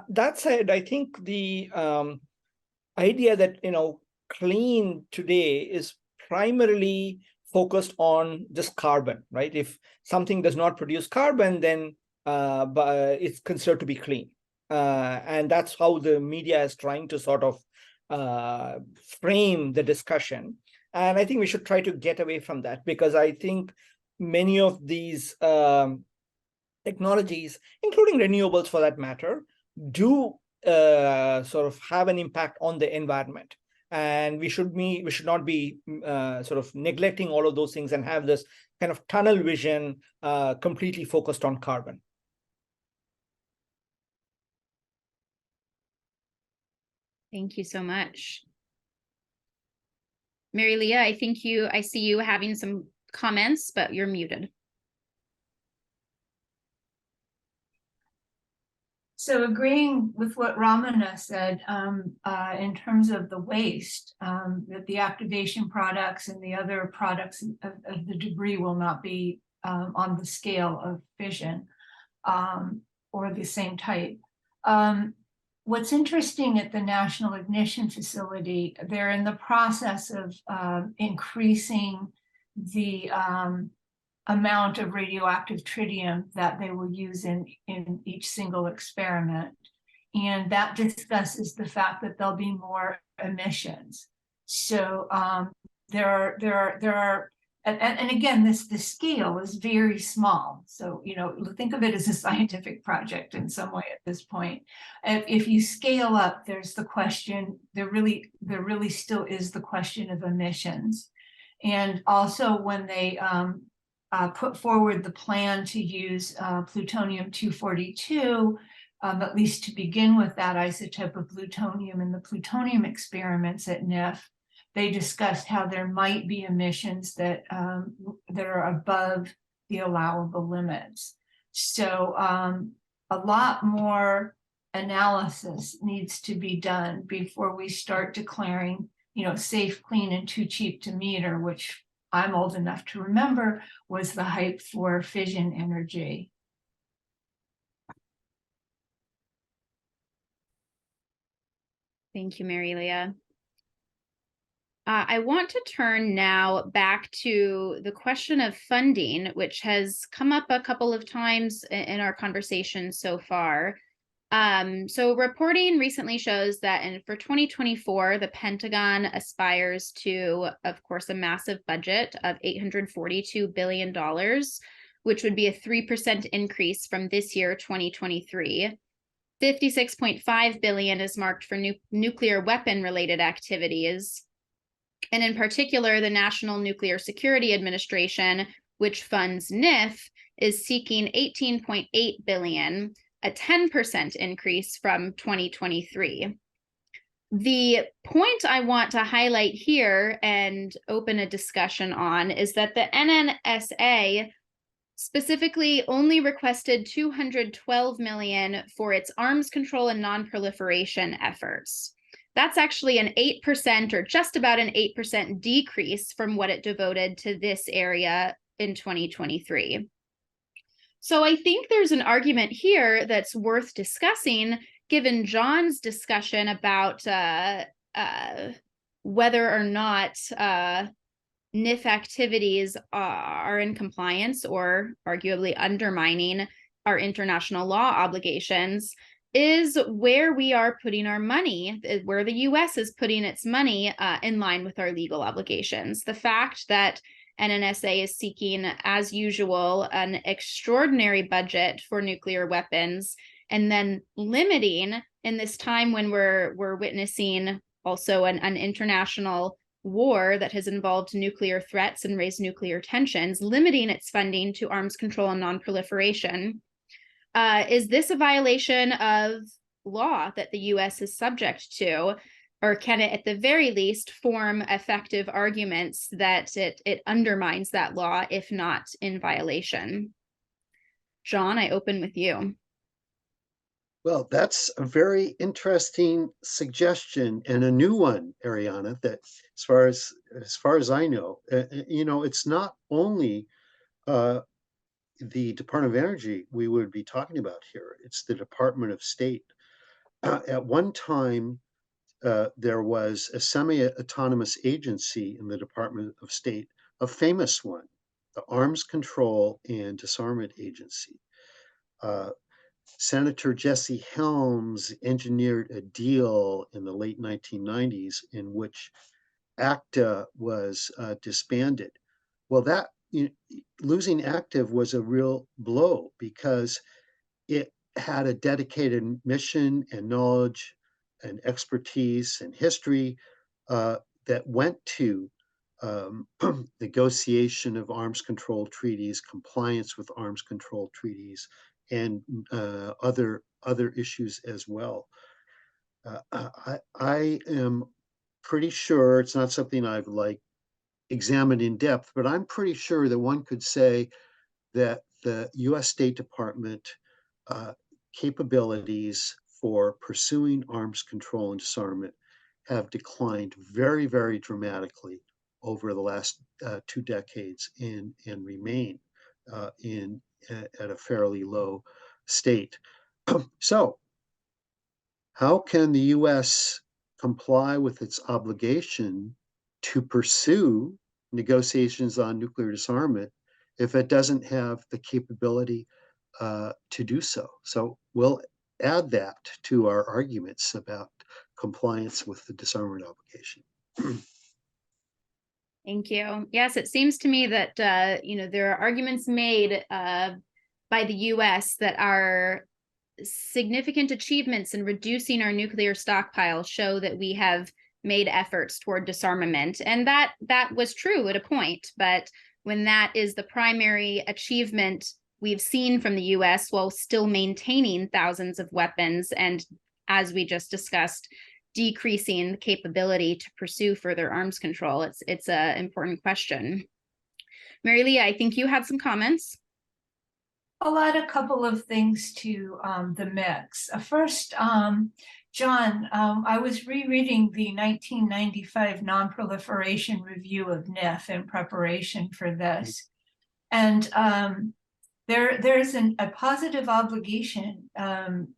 That said, I think the idea that, clean today is primarily focused on just carbon, right? If something does not produce carbon, then it's considered to be clean. And that's how the media is trying to sort of frame the discussion. And I think we should try to get away from that, because I think many of these technologies, including renewables for that matter, do sort of have an impact on the environment. And we should not be sort of neglecting all of those things and have this kind of tunnel vision completely focused on carbon. Thank you so much. Mary Leah, I see you having some comments, but you're muted. So agreeing with what Ramana said, in terms of the waste, that the activation products and the other products of the debris will not be on the scale of fission or the same type. What's interesting at the National Ignition Facility, they're in the process of increasing the amount of radioactive tritium that they will use in each single experiment. And that discusses the fact that there'll be more emissions. So there are, and again, the scale is very small. So, think of it as a scientific project in some way at this point. If you scale up, there's the question, there really still is the question of emissions. And also when they put forward the plan to use plutonium-242, at least to begin with that isotope of plutonium in the plutonium experiments at NIF, they discussed how there might be emissions that are above the allowable limits. So a lot more analysis needs to be done before we start declaring, safe, clean, and too cheap to meter, which I'm old enough to remember was the hype for fission energy. Thank you, Mary Leah. I want to turn now back to the question of funding, which has come up a couple of times in our conversation so far. So reporting recently shows that for 2024, the Pentagon aspires to, of course, a massive budget of $842 billion, which would be a 3% increase from this year, 2023. $56.5 billion is marked for nuclear weapon-related activities. And in particular, the National Nuclear Security Administration, which funds NIF, is seeking $18.8 billion, a 10% increase from 2023. The point I want to highlight here and open a discussion on is that the NNSA specifically only requested $212 million for its arms control and non-proliferation efforts. That's actually an 8% or just about an 8% decrease from what it devoted to this area in 2023. So I think there's an argument here that's worth discussing, given John's discussion about whether or not NIF activities are in compliance or arguably undermining our international law obligations, is where we are putting our money, where the US is putting its money in line with our legal obligations. The fact that NNSA is seeking, as usual, an extraordinary budget for nuclear weapons, and then limiting, in this time when we're witnessing also an international war that has involved nuclear threats and raised nuclear tensions, limiting its funding to arms control and non-proliferation. Is this a violation of law that the US is subject to? Or can it, at the very least, form effective arguments that it undermines that law, if not in violation? John, I open with you. Well, that's a very interesting suggestion and a new one, Ariana, that as far as I know, it's not only the Department of Energy we would be talking about here, it's the Department of State. At one time, there was a semi-autonomous agency in the Department of State, a famous one, the Arms Control and Disarmament Agency. Senator Jesse Helms engineered a deal in the late 1990s in which ACTA was disbanded. Well, losing ACTA was a real blow because it had a dedicated mission and knowledge and expertise and history that went to negotiation of arms control treaties, compliance with arms control treaties, and other issues as well. I am pretty sure it's not something I've examined in depth, but I'm pretty sure that one could say that the U.S. State Department capabilities for pursuing arms control and disarmament have declined very, very dramatically over the last 2 decades and remain at a fairly low state. So how can the U.S. comply with its obligation to pursue negotiations on nuclear disarmament if it doesn't have the capability to do so? So we'll add that to our arguments about compliance with the disarmament obligation. Thank you. Yes, it seems to me that there are arguments made by the U.S. that our significant achievements in reducing our nuclear stockpile show that we have made efforts toward disarmament, and that was true at a point. But when that is the primary achievement we've seen from the U.S. while still maintaining thousands of weapons, and as we just discussed, decreasing the capability to pursue further arms control, it's an important question. Mary Lee, I think you had some comments. I'll add a couple of things to the mix. First, John, I was rereading the 1995 Non-Proliferation Review of NIF in preparation for this. And there's a positive obligation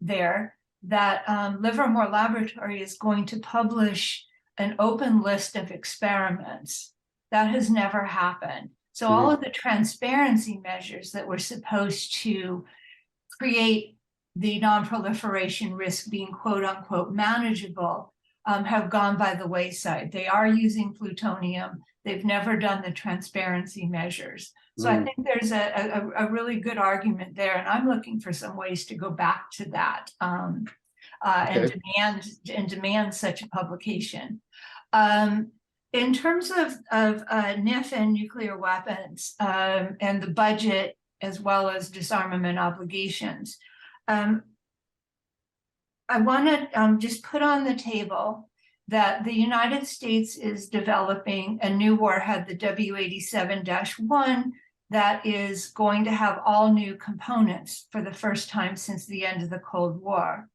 there that Livermore Laboratory is going to publish an open list of experiments. That has never happened. So all of the transparency measures that were supposed to create the non-proliferation risk being quote unquote manageable have gone by the wayside. They are using plutonium. They've never done the transparency measers. So I think there's a really good argument there, and I'm looking for some ways to go back to that and demand such a publication. In terms of NIF and nuclear weapons and the budget as well as disarmament obligations, I want to just put on the table that the United States is developing a new warhead, the W87-1, that is going to have all new components for the first time since the end of the Cold War.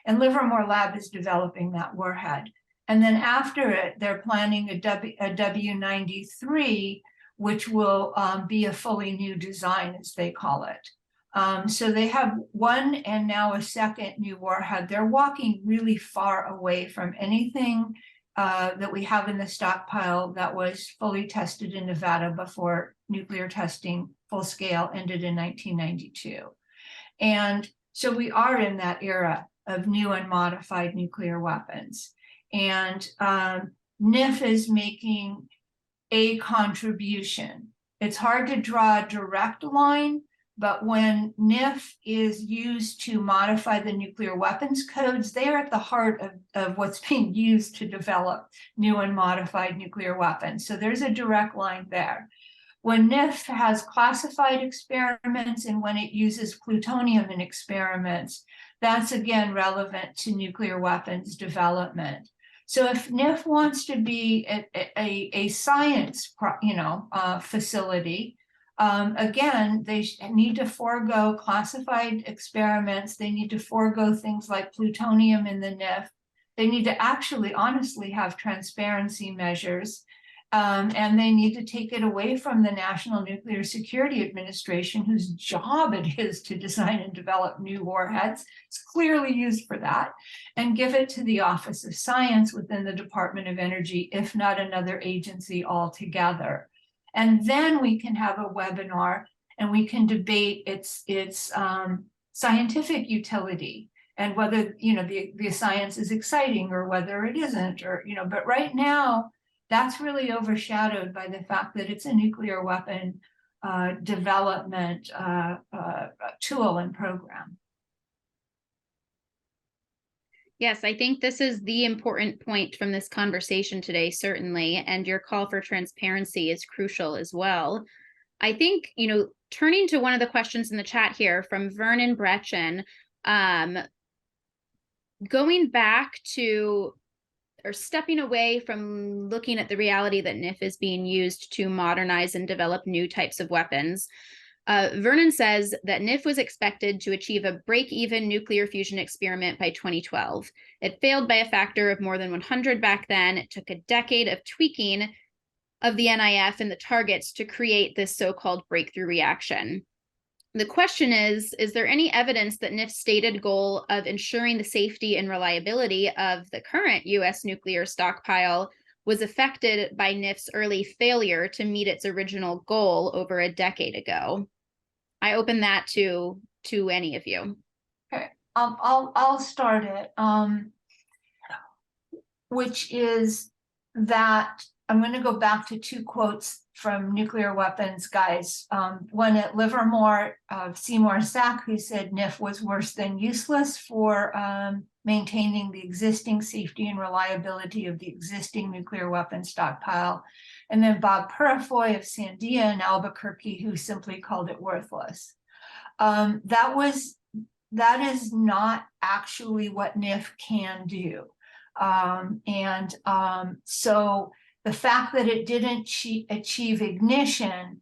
And Livermore Lab is developing that warhead. And then after it, they're planning a W93, which will be a fully new design, as they call it. So they have one and now a second new warhead. They're walking really far away from anything that we have in the stockpile that was fully tested in Nevada before nuclear testing full scale ended in 1992. And so we are in that era of new and modified nuclear weapons. And NIF is making a contribution. It's hard to draw a direct line, but when NIF is used to modify the nuclear weapons codes, they are at the heart of what's being used to develop new and modified nuclear weapons. So there's a direct line there. When NIF has classified experiments and when it uses plutonium in experiments, that's again relevant to nuclear weapons development. So if NIF wants to be a science, facility, again, they need to forego classified experiments. They need to forego things like plutonium in the NIF. They need to actually, honestly, have transparency measures. And they need to take it away from the National Nuclear Security Administration, whose job it is to design and develop new warheads. It's clearly used for that, and give it to the Office of Science within the Department of Energy, if not another agency altogether. And then we can have a webinar and we can debate its scientific utility and whether, the science is exciting or whether it isn't, or, but right now, that's really overshadowed by the fact that it's a nuclear weapon development tool and program. Yes, I think this is the important point from this conversation today, certainly, and your call for transparency is crucial as well. I think, turning to one of the questions in the chat here from Vernon Brechen, going back to, or stepping away from looking at the reality that NIF is being used to modernize and develop new types of weapons. Vernon says that NIF was expected to achieve a break-even nuclear fusion experiment by 2012. It failed by a factor of more than 100 back then. It took a decade of tweaking of the NIF and the targets to create this so-called breakthrough reaction. The question is there any evidence that NIF's stated goal of ensuring the safety and reliability of the current U.S. nuclear stockpile was affected by NIF's early failure to meet its original goal over a decade ago? I open that to any of you. Okay, I'll start it, which is that I'm going to go back to two quotes from nuclear weapons guys. One at Livermore, Seymour Sack, who said NIF was worse than useless for maintaining the existing safety and reliability of the existing nuclear weapons stockpile. And then Bob Purifoy of Sandia in Albuquerque, who simply called it worthless. That is not actually what NIF can do. So the fact that it didn't achieve ignition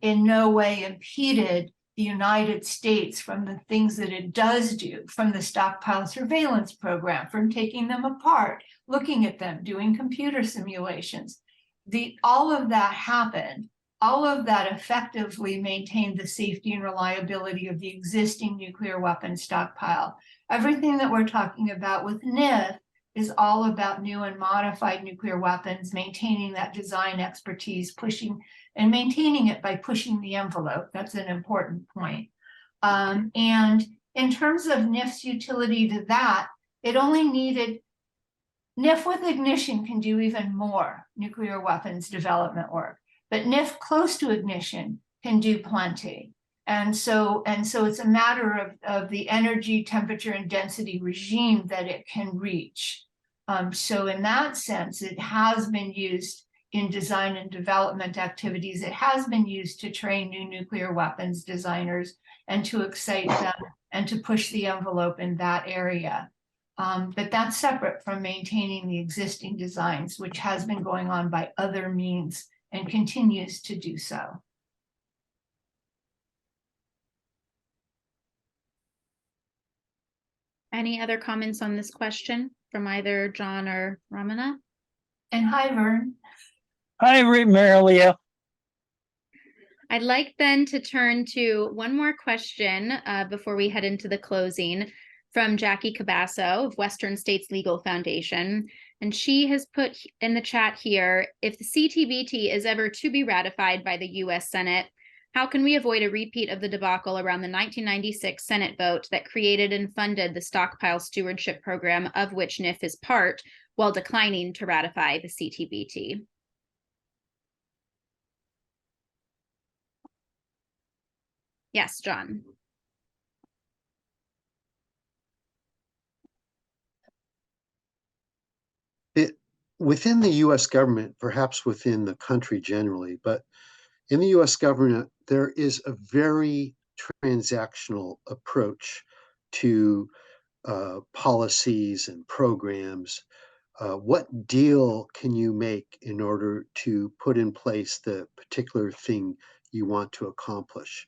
in no way impeded the United States from the things that it does do, from the stockpile surveillance program, from taking them apart, looking at them, doing computer simulations. All of that happened. All of that effectively maintained the safety and reliability of the existing nuclear weapons stockpile. Everything that we're talking about with NIF is all about new and modified nuclear weapons, maintaining that design expertise, pushing and maintaining it by pushing the envelope. That's an important point. And in terms of NIF's utility to that, it only needed, NIF with ignition can do even more nuclear weapons development work, but NIF close to ignition can do plenty. And so it's a matter of the energy, temperature, and density regime that it can reach. So in that sense, it has been used in design and development activities. It has been used to train new nuclear weapons designers and to excite them and to push the envelope in that area. But that's separate from maintaining the existing designs, which has been going on by other means and continues to do so. Any other comments on this question from either John or Ramana? And hi, Vern. Hi, Marilia. I'd like then to turn to one more question before we head into the closing from Jackie Cabasso of Western States Legal Foundation. And she has put in the chat here, if the CTBT is ever to be ratified by the US Senate, how can we avoid a repeat of the debacle around the 1996 Senate vote that created and funded the Stockpile Stewardship Program, of which NIF is part, while declining to ratify the CTBT? Yes, John. Within the US government, perhaps within the country generally, but in the US government, there is a very transactional approach to policies and programs. What deal can you make in order to put in place the particular thing you want to accomplish?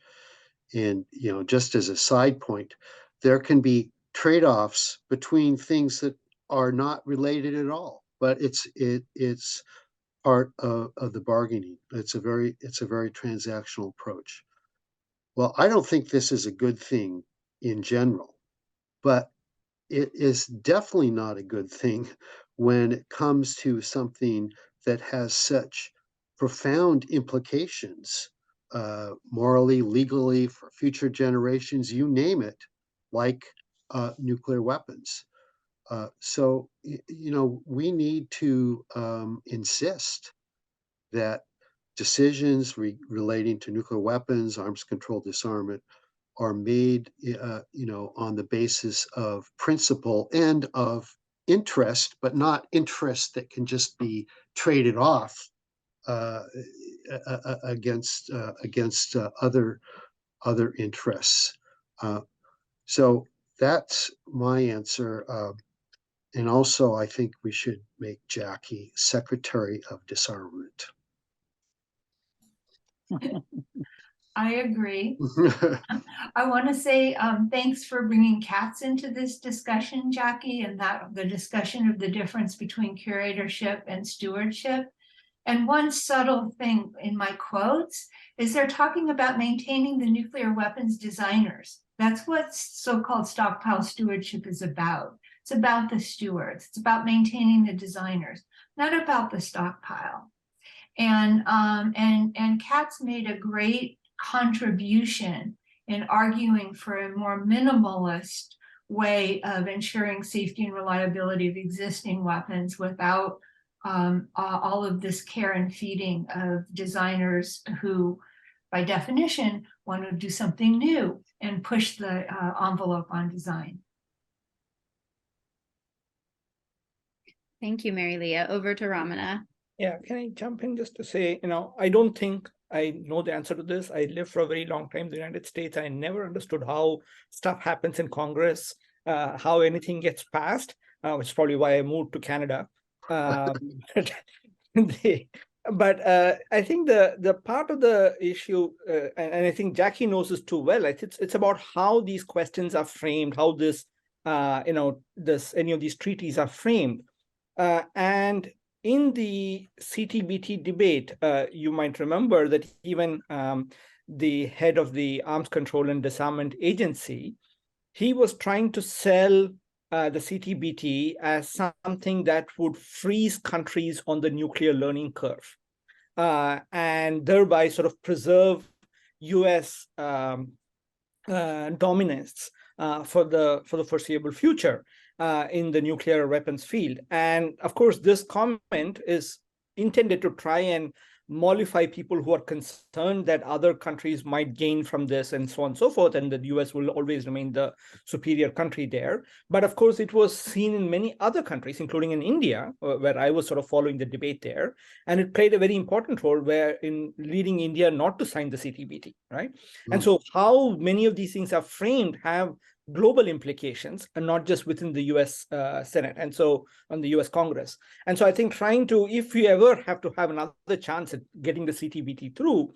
And, just as a side point, there can be trade-offs between things that are not related at all, but it's part of the bargaining. It's a very transactional approach. Well, I don't think this is a good thing in general, but it is definitely not a good thing when it comes to something that has such profound implications, morally, legally, for future generations, you name it, like nuclear weapons. So, we need to insist that decisions relating to nuclear weapons, arms control, disarmament, are made, on the basis of principle and of interest, but not interest that can just be traded off against other interests. So that's my answer. And also, I think we should make Jackie Secretary of Disarmament. I agree. I want to say thanks for bringing cats into this discussion, Jackie, and the discussion of the difference between curatorship and stewardship. And one subtle thing in my quotes is they're talking about maintaining the nuclear weapons designers. That's what so-called stockpile stewardship is about. It's about the stewards. It's about maintaining the designers, not about the stockpile. And Katz made a great contribution in arguing for a more minimalist way of ensuring safety and reliability of existing weapons without all of this care and feeding of designers who, by definition, want to do something new and push the envelope on design. Thank you, Mary Leah. Over to Ramana. Yeah, can I jump in just to say, I don't think I know the answer to this. I lived for a very long time in the United States. I never understood how stuff happens in Congress, how anything gets passed, which is probably why I moved to Canada. But I think the part of the issue, and I think Jackie knows this too well, it's about how these questions are framed, how this, any of these treaties are framed. And in the CTBT debate, you might remember that even the head of the Arms Control and Disarmament Agency, he was trying to sell the CTBT as something that would freeze countries on the nuclear learning curve, and thereby sort of preserve US dominance for the foreseeable future in the nuclear weapons field. And of course, this comment is intended to try and mollify people who are concerned that other countries might gain from this and so on and so forth, and the US will always remain the superior country there. But of course, it was seen in many other countries, including in India, where I was sort of following the debate there. And it played a very important role in leading India not to sign the CTBT, right? Mm-hmm. And so how many of these things are framed have global implications and not just within the US Senate and so on the US Congress. And so I think if you ever have to have another chance at getting the CTBT through,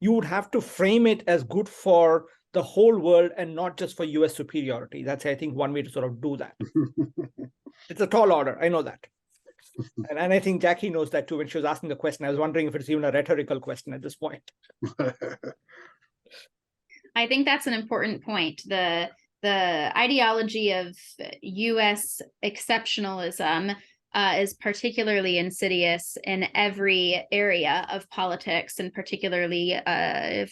you would have to frame it as good for the whole world and not just for US superiority. That's, I think, one way to sort of do that. It's a tall order, I know that. And I think Jackie knows that too when she was asking the question. I was wondering if it's even a rhetorical question at this point. I think that's an important point. The ideology of U.S. exceptionalism is particularly insidious in every area of politics, and particularly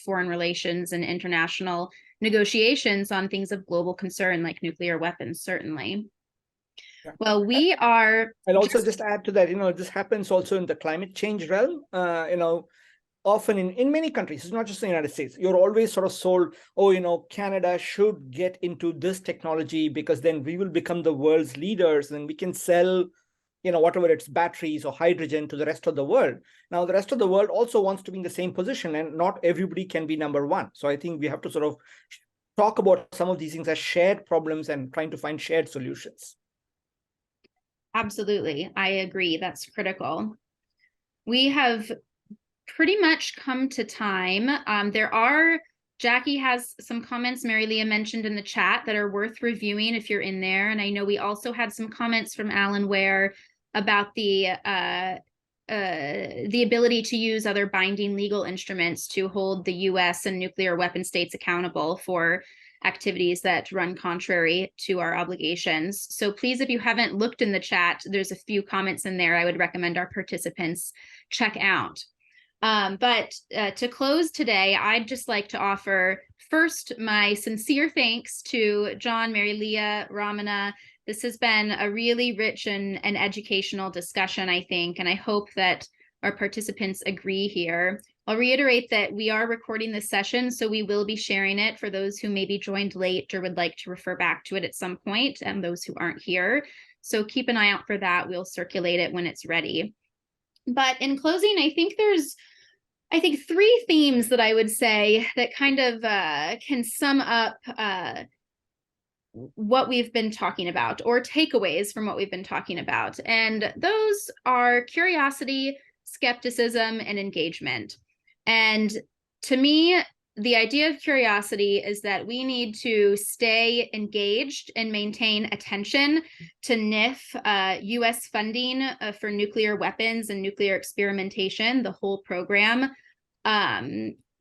foreign relations and international negotiations on things of global concern like nuclear weapons, certainly. Yeah. Well, we are... I'll also just add to that, this happens also in the climate change realm, often in many countries, it's not just in the United States, you're always sort of sold, Canada should get into this technology because then we will become the world's leaders and we can sell, whatever it's batteries or hydrogen to the rest of the world. Now, the rest of the world also wants to be in the same position, and not everybody can be number one. So I think we have to sort of talk about some of these things as shared problems and trying to find shared solutions. Absolutely. I agree. That's critical. We have pretty much come to time. Jackie has some comments Mary Leah mentioned in the chat that are worth reviewing if you're in there. And I know we also had some comments from Alan Ware about the ability to use other binding legal instruments to hold the US and nuclear weapon states accountable for activities that run contrary to our obligations. So please, if you haven't looked in the chat, there's a few comments in there I would recommend our participants check out. But to close today, I'd just like to offer first my sincere thanks to John, Mary Leah, Ramana. This has been a really rich and educational discussion, I think, and I hope that our participants agree here. I'll reiterate that we are recording this session, so we will be sharing it for those who maybe joined late or would like to refer back to it at some point, and those who aren't here. So keep an eye out for that. We'll circulate it when it's ready. But in closing, I think there's three themes that I would say that kind of can sum up what we've been talking about, or takeaways from what we've been talking about. And those are curiosity, skepticism, and engagement. And to me, the idea of curiosity is that we need to stay engaged and maintain attention to NIF, US funding for nuclear weapons and nuclear experimentation, the whole program.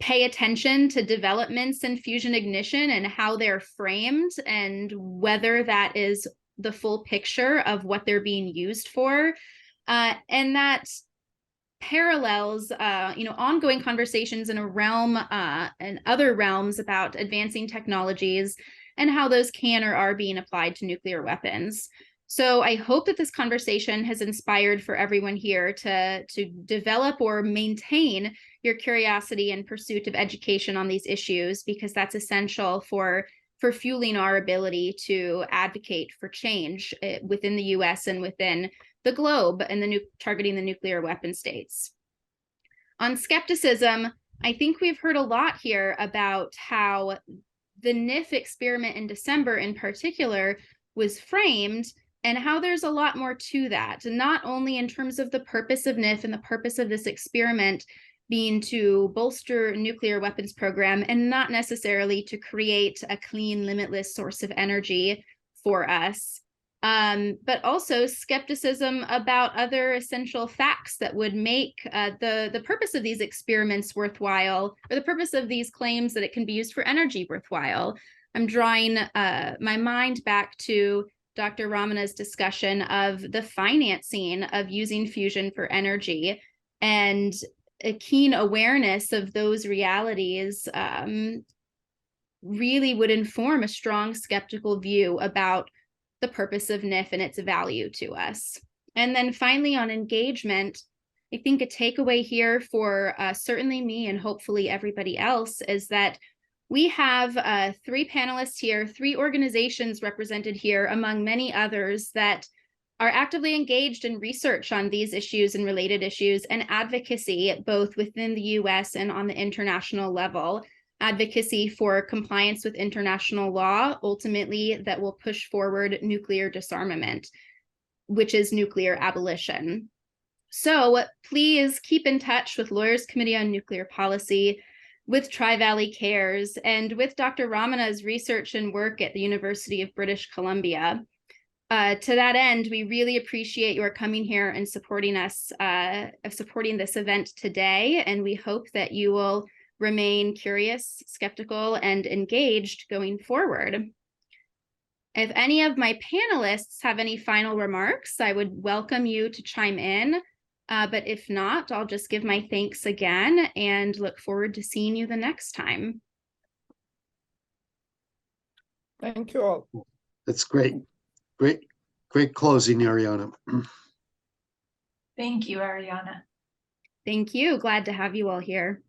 Pay attention to developments in fusion ignition and how they're framed, and whether that is the full picture of what they're being used for. And that parallels ongoing conversations in a realm and other realms about advancing technologies and how those can or are being applied to nuclear weapons. So I hope that this conversation has inspired for everyone here to develop or maintain your curiosity and pursuit of education on these issues, because that's essential for fueling our ability to advocate for change within the US and within the globe and targeting the nuclear weapon states. On skepticism, I think we've heard a lot here about how the NIF experiment in December in particular was framed, and how there's a lot more to that, not only in terms of the purpose of NIF and the purpose of this experiment being to bolster nuclear weapons program and not necessarily to create a clean, limitless source of energy for us, but also skepticism about other essential facts that would make the purpose of these experiments worthwhile, or the purpose of these claims that it can be used for energy worthwhile. I'm drawing my mind back to Dr. Ramana's discussion of the financing of using fusion for energy, and a keen awareness of those realities really would inform a strong skeptical view about the purpose of NIF and its value to us. And then finally, on engagement, I think a takeaway here for certainly me and hopefully everybody else is that we have 3 panelists here, 3 organizations represented here, among many others, that are actively engaged in research on these issues and related issues, and advocacy both within the US and on the international level. Advocacy for compliance with international law, ultimately that will push forward nuclear disarmament, which is nuclear abolition. So please keep in touch with Lawyers Committee on Nuclear Policy, with Tri-Valley Cares, and with Dr. Ramana's research and work at the University of British Columbia. To that end, we really appreciate your coming here and supporting us, supporting this event today, and we hope that you will remain curious, skeptical, and engaged going forward. If any of my panelists have any final remarks, I would welcome you to chime in. But if not, I'll just give my thanks again and look forward to seeing you the next time. Thank you all. That's great. Great closing, Ariana. Thank you, Ariana. Thank you. Glad to have you all here.